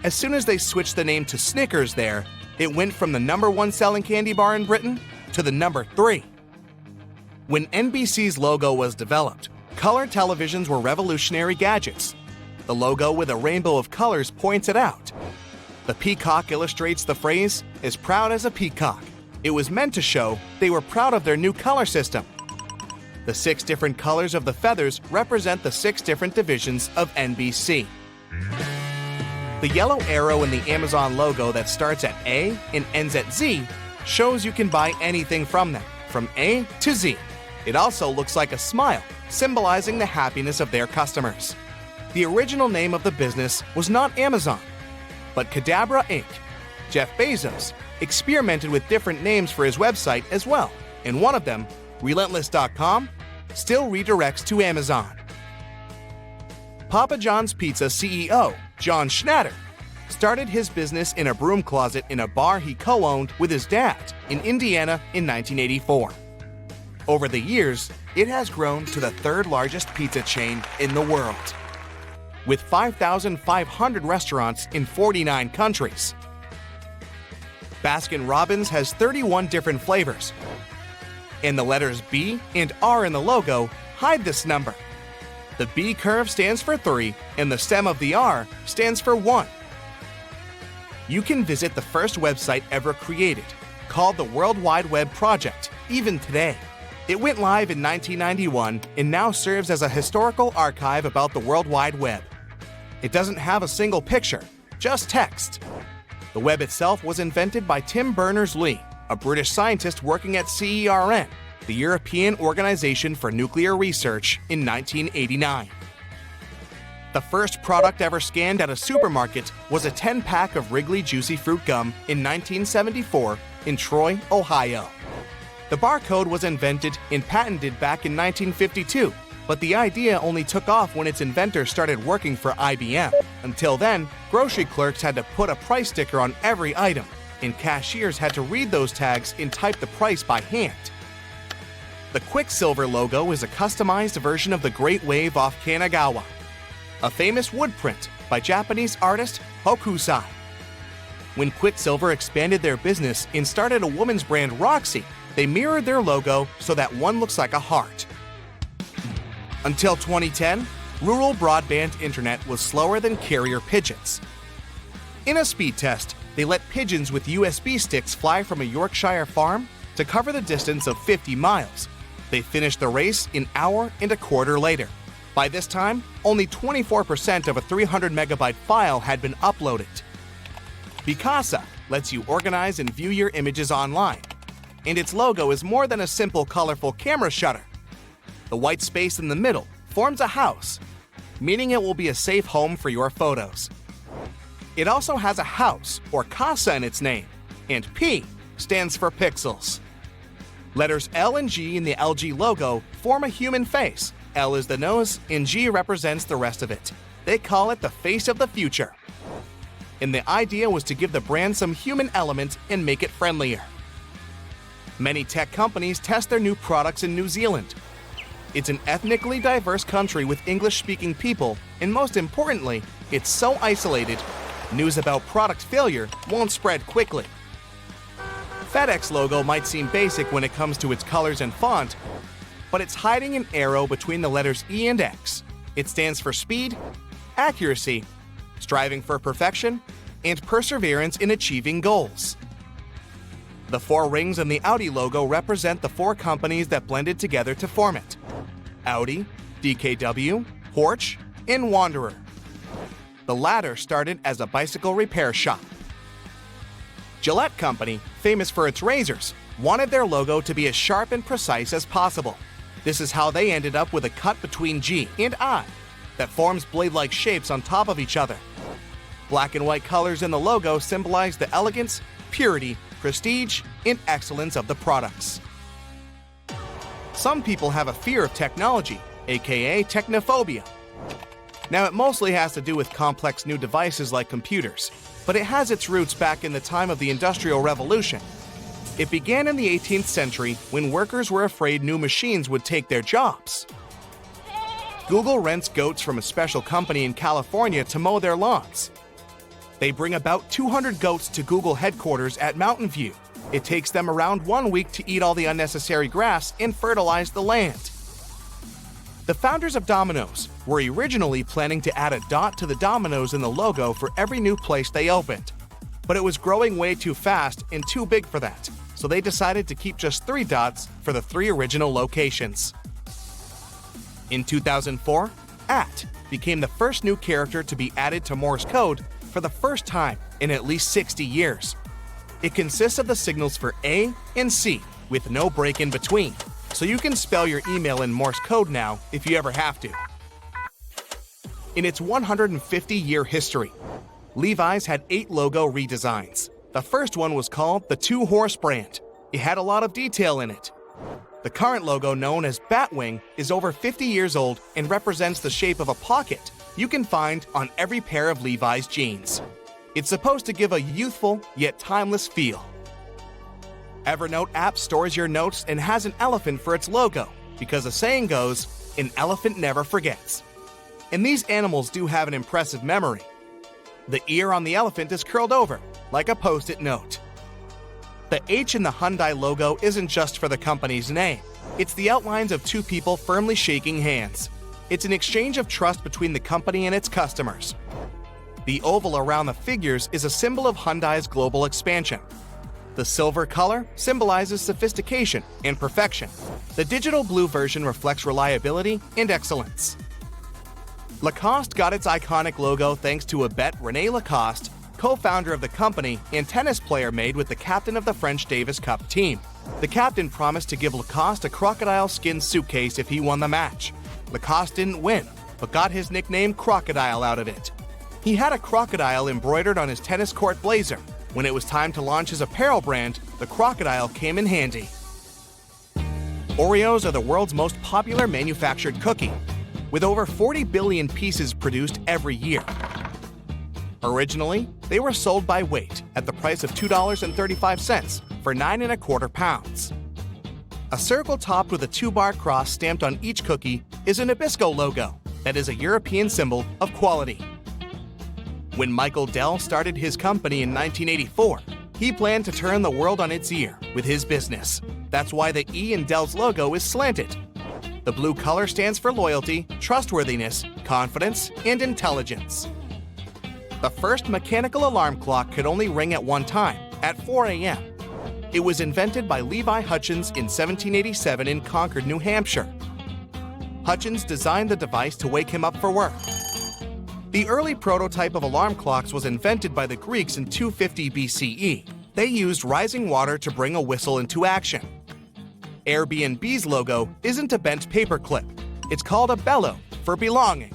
As soon as they switched the name to Snickers there, it went from the #1 selling candy bar in Britain to the #3. When NBC's logo was developed, color televisions were revolutionary gadgets. The logo with a rainbow of colors points it out. The peacock illustrates the phrase, "as proud as a peacock." It was meant to show they were proud of their new color system. The 6 different colors of the feathers represent the 6 different divisions of NBC. The yellow arrow in the Amazon logo that starts at A and ends at Z shows you can buy anything from them, from A to Z. It also looks like a smile, symbolizing the happiness of their customers. The original name of the business was not Amazon, but Cadabra Inc. Jeff Bezos experimented with different names for his website as well, and one of them, Relentless.com, still redirects to Amazon. Papa John's Pizza CEO, John Schnatter, started his business in a broom closet in a bar he co-owned with his dad in Indiana in 1984. Over the years, it has grown to the third largest pizza chain in the world, with 5,500 restaurants in 49 countries. Baskin-Robbins has 31 different flavors, and the letters B and R in the logo hide this number. The B curve stands for 3, and the stem of the R stands for 1. You can visit the first website ever created, called the World Wide Web Project, even today. It went live in 1991 and now serves as a historical archive about the World Wide Web. It doesn't have a single picture, just text. The web itself was invented by Tim Berners-Lee, a British scientist working at CERN, the European Organization for Nuclear Research, in 1989. The first product ever scanned at a supermarket was a 10-pack of Wrigley Juicy Fruit Gum in 1974 in Troy, Ohio. The barcode was invented and patented back in 1952, but the idea only took off when its inventor started working for IBM. Until then, grocery clerks had to put a price sticker on every item, and cashiers had to read those tags and type the price by hand. The Quicksilver logo is a customized version of the Great Wave off Kanagawa, a famous wood print by Japanese artist Hokusai. When Quicksilver expanded their business and started a woman's brand Roxy, they mirrored their logo so that one looks like a heart. Until 2010, rural broadband internet was slower than carrier pigeons. In a speed test, they let pigeons with USB sticks fly from a Yorkshire farm to cover the distance of 50 miles. They finished the race an hour and a quarter later. By this time, only 24% of a 300 megabyte file had been uploaded. Picasa lets you organize and view your images online, and its logo is more than a simple colorful camera shutter. The white space in the middle forms a house, meaning it will be a safe home for your photos. It also has a house or casa in its name, and P stands for pixels. Letters L and G in the LG logo form a human face. L is the nose, and G represents the rest of it. They call it the face of the future. And the idea was to give the brand some human element and make it friendlier. Many tech companies test their new products in New Zealand. It's an ethnically diverse country with English-speaking people, and most importantly, it's so isolated, news about product failure won't spread quickly. FedEx logo might seem basic when it comes to its colors and font, but it's hiding an arrow between the letters E and X. It stands for speed, accuracy, striving for perfection, and perseverance in achieving goals. The 4 rings in the Audi logo represent the 4 companies that blended together to form it: Audi, DKW, Porsche, and Wanderer. The latter started as a bicycle repair shop. Gillette Company, famous for its razors, wanted their logo to be as sharp and precise as possible. This is how they ended up with a cut between G and I that forms blade-like shapes on top of each other. Black and white colors in the logo symbolize the elegance, purity, prestige, and excellence of the products. Some people have a fear of technology, aka technophobia. Now, it mostly has to do with complex new devices like computers, but it has its roots back in the time of the Industrial Revolution. It began in the 18th century when workers were afraid new machines would take their jobs. Google rents goats from a special company in California to mow their lawns. They bring about 200 goats to Google headquarters at Mountain View. It takes them around 1 week to eat all the unnecessary grass and fertilize the land. The founders of Domino's were originally planning to add a dot to the Domino's in the logo for every new place they opened, but it was growing way too fast and too big for that, so they decided to keep just 3 dots for the 3 original locations. In 2004, @ became the first new character to be added to Morse code for the first time in at least 60 years. It consists of the signals for A and C with no break in between, so you can spell your email in Morse code now if you ever have to. In its 150-year history, Levi's had 8 logo redesigns. The first one was called the Two-Horse brand. It had a lot of detail in it. The current logo, known as Batwing, is over 50 years old and represents the shape of a pocket you can find on every pair of Levi's jeans. It's supposed to give a youthful yet timeless feel. Evernote app stores your notes and has an elephant for its logo because the saying goes, an elephant never forgets. And these animals do have an impressive memory. The ear on the elephant is curled over, like a post-it note. The H in the Hyundai logo isn't just for the company's name. It's the outlines of 2 people firmly shaking hands. It's an exchange of trust between the company and its customers. The oval around the figures is a symbol of Hyundai's global expansion. The silver color symbolizes sophistication and perfection. The digital blue version reflects reliability and excellence. Lacoste got its iconic logo thanks to a bet René Lacoste, co-founder of the company and tennis player, made with the captain of the French Davis Cup team. The captain promised to give Lacoste a crocodile skin suitcase if he won the match. Lacoste didn't win, but got his nickname Crocodile out of it. He had a crocodile embroidered on his tennis court blazer. When it was time to launch his apparel brand, the crocodile came in handy. Oreos are the world's most popular manufactured cookie, with over 40 billion pieces produced every year. Originally, they were sold by weight at the price of $2.35 for 9¼ pounds. A circle topped with a 2-bar cross stamped on each cookie is a Nabisco logo that is a European symbol of quality. When Michael Dell started his company in 1984, he planned to turn the world on its ear with his business. That's why the E in Dell's logo is slanted. The blue color stands for loyalty, trustworthiness, confidence, and intelligence. The first mechanical alarm clock could only ring at one time, at 4 a.m. It was invented by Levi Hutchins in 1787 in Concord, New Hampshire. Hutchins designed the device to wake him up for work. The early prototype of alarm clocks was invented by the Greeks in 250 BCE. They used rising water to bring a whistle into action. Airbnb's logo isn't a bent paperclip. It's called a bellow for belonging.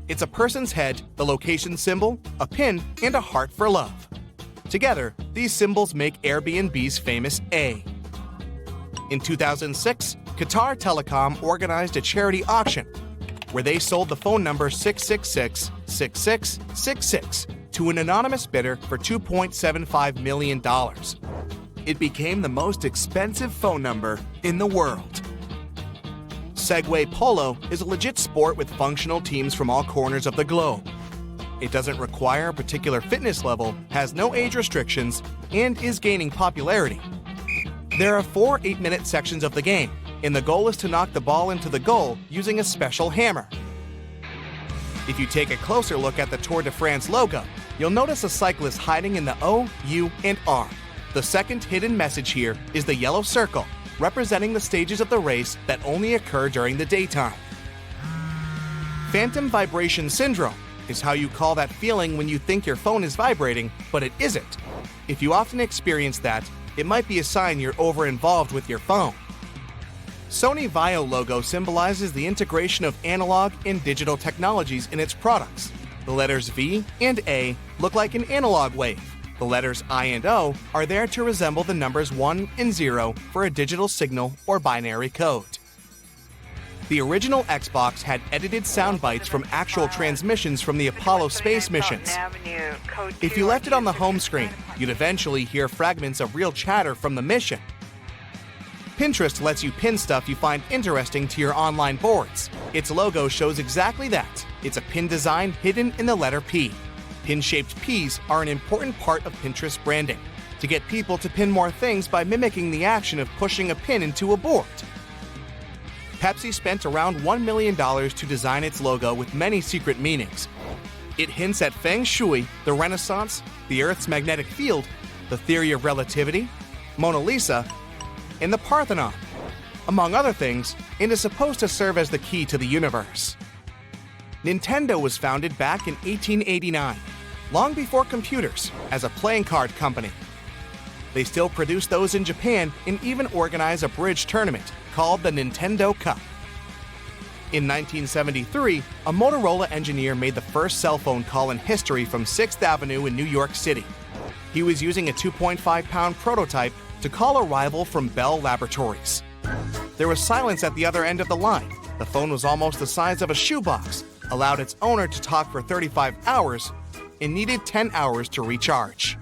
It's a person's head, the location symbol, a pin, and a heart for love. Together, these symbols make Airbnb's famous A. In 2006, Qatar Telecom organized a charity auction where they sold the phone number 666-6666 to an anonymous bidder for $2.75 million. It became the most expensive phone number in the world. Segway Polo is a legit sport with functional teams from all corners of the globe. It doesn't require a particular fitness level, has no age restrictions, and is gaining popularity. There are 4 8-minute sections of the game, and the goal is to knock the ball into the goal using a special hammer. If you take a closer look at the Tour de France logo, you'll notice a cyclist hiding in the O, U, and R. The second hidden message here is the yellow circle, representing the stages of the race that only occur during the daytime. Phantom vibration syndrome is how you call that feeling when you think your phone is vibrating, but it isn't. If you often experience that, it might be a sign you're over-involved with your phone. Sony Vaio logo symbolizes the integration of analog and digital technologies in its products. The letters V and A look like an analog wave. The letters I and O are there to resemble the numbers 1 and 0 for a digital signal or binary code. The original Xbox had edited sound bites from actual transmissions from the Apollo space missions. If you left it on the home screen, you'd eventually hear fragments of real chatter from the mission. Pinterest lets you pin stuff you find interesting to your online boards. Its logo shows exactly that. It's a pin design hidden in the letter P. Pin-shaped Ps are an important part of Pinterest branding, to get people to pin more things by mimicking the action of pushing a pin into a board. Pepsi spent around $1 million to design its logo with many secret meanings. It hints at Feng Shui, the Renaissance, the Earth's magnetic field, the theory of relativity, Mona Lisa, and the Parthenon, among other things, and is supposed to serve as the key to the universe. Nintendo was founded back in 1889, long before computers, as a playing card company. They still produce those in Japan and even organize a bridge tournament called the Nintendo Cup. In 1973, a Motorola engineer made the first cell phone call in history from 6th Avenue in New York City. He was using a 2.5-pound prototype to call a rival from Bell Laboratories. There was silence at the other end of the line. The phone was almost the size of a shoebox, allowed its owner to talk for 35 hours, and needed 10 hours to recharge.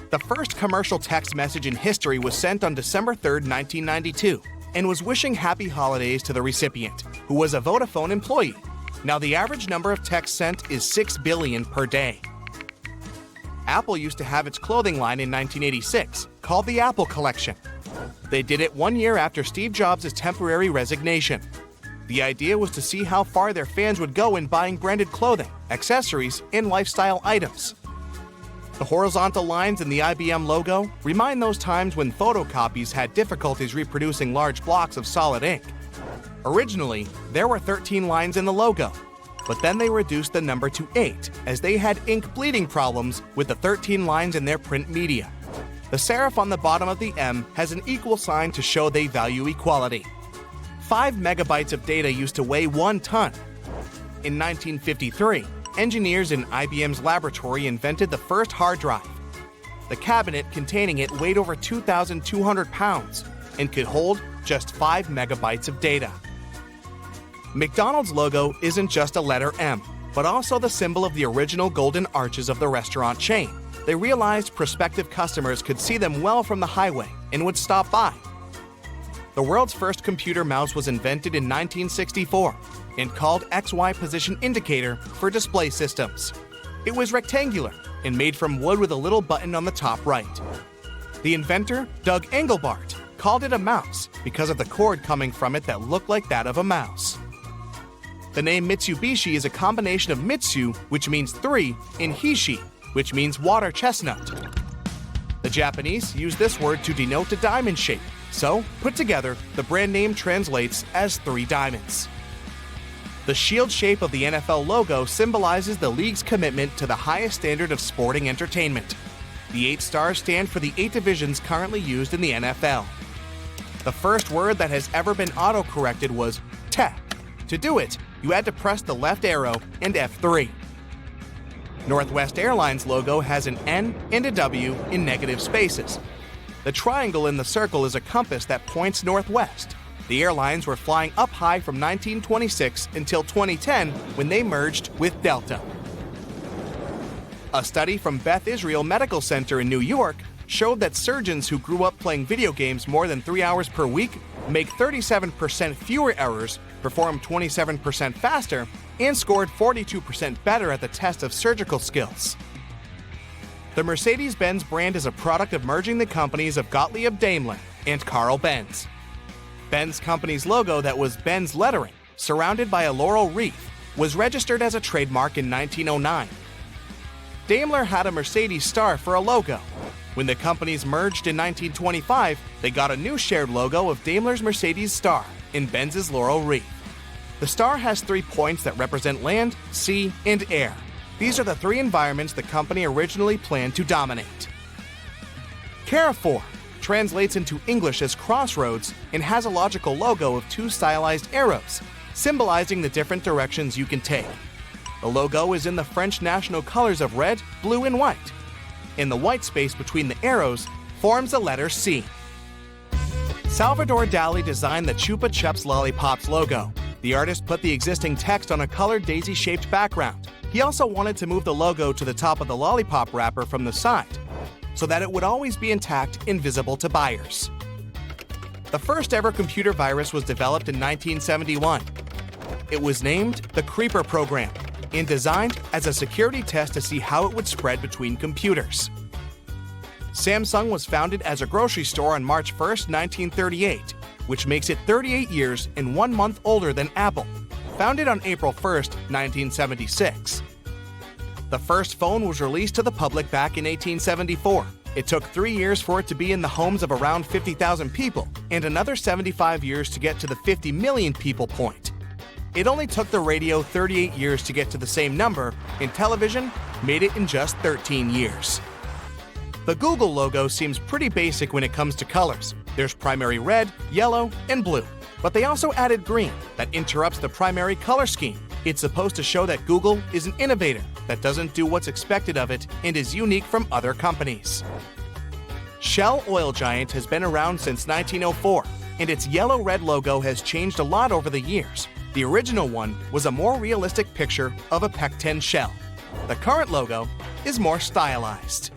The first commercial text message in history was sent on December 3, 1992, and was wishing happy holidays to the recipient, who was a Vodafone employee. Now the average number of texts sent is 6 billion per day. Apple used to have its clothing line in 1986, called the Apple Collection. They did it 1 year after Steve Jobs' temporary resignation. The idea was to see how far their fans would go in buying branded clothing, accessories, and lifestyle items. The horizontal lines in the IBM logo remind those times when photocopies had difficulties reproducing large blocks of solid ink. Originally, there were 13 lines in the logo, but then they reduced the number to 8 as they had ink bleeding problems with the 13 lines in their print media. The serif on the bottom of the M has an equal sign to show they value equality. 5 megabytes of data used to weigh 1 ton. In 1953, engineers in IBM's laboratory invented the first hard drive. The cabinet containing it weighed over 2,200 pounds and could hold just 5 megabytes of data. McDonald's logo isn't just a letter M, but also the symbol of the original golden arches of the restaurant chain. They realized prospective customers could see them well from the highway and would stop by. The world's first computer mouse was invented in 1964 and called XY position indicator for display systems. It was rectangular and made from wood with a little button on the top right. The inventor, Doug Engelbart, called it a mouse because of the cord coming from it that looked like that of a mouse. The name Mitsubishi is a combination of Mitsu, which means 3, and Hishi, which means water chestnut. The Japanese use this word to denote a diamond shape, so, put together, the brand name translates as 3 diamonds. The shield shape of the NFL logo symbolizes the league's commitment to the highest standard of sporting entertainment. The 8 stars stand for the 8 divisions currently used in the NFL. The first word that has ever been auto-corrected was te. To do it, you had to press the left arrow and F3. Northwest Airlines logo has an N and a W in negative spaces. The triangle in the circle is a compass that points northwest. The airlines were flying up high from 1926 until 2010 when they merged with Delta. A study from Beth Israel Medical Center in New York showed that surgeons who grew up playing video games more than 3 hours per week make 37% fewer errors, perform 27% faster, and scored 42% better at the test of surgical skills. The Mercedes-Benz brand is a product of merging the companies of Gottlieb Daimler and Carl Benz. Benz company's logo that was Benz lettering, surrounded by a laurel wreath, was registered as a trademark in 1909. Daimler had a Mercedes star for a logo. When the companies merged in 1925, they got a new shared logo of Daimler's Mercedes star in Benz's laurel wreath. The star has 3 points that represent land, sea, and air. These are the 3 environments the company originally planned to dominate. Carrefour translates into English as crossroads and has a logical logo of 2 stylized arrows, symbolizing the different directions you can take. The logo is in the French national colors of red, blue, and white. In the white space between the arrows forms the letter C. Salvador Dali designed the Chupa Chups Lollipops logo. The artist put the existing text on a colored daisy-shaped background. He also wanted to move the logo to the top of the lollipop wrapper from the side, so that it would always be intact and visible to buyers. The first ever computer virus was developed in 1971. It was named the Creeper Program and designed as a security test to see how it would spread between computers. Samsung was founded as a grocery store on March 1, 1938, which makes it 38 years and 1 month older than Apple, founded on April 1, 1976. The first phone was released to the public back in 1874. It took 3 years for it to be in the homes of around 50,000 people, and another 75 years to get to the 50 million people point. It only took the radio 38 years to get to the same number, and television made it in just 13 years. The Google logo seems pretty basic when it comes to colors. There's primary red, yellow, and blue. But they also added green that interrupts the primary color scheme. It's supposed to show that Google is an innovator that doesn't do what's expected of it and is unique from other companies. Shell Oil Giant has been around since 1904, and its yellow-red logo has changed a lot over the years. The original one was a more realistic picture of a pecten shell. The current logo is more stylized.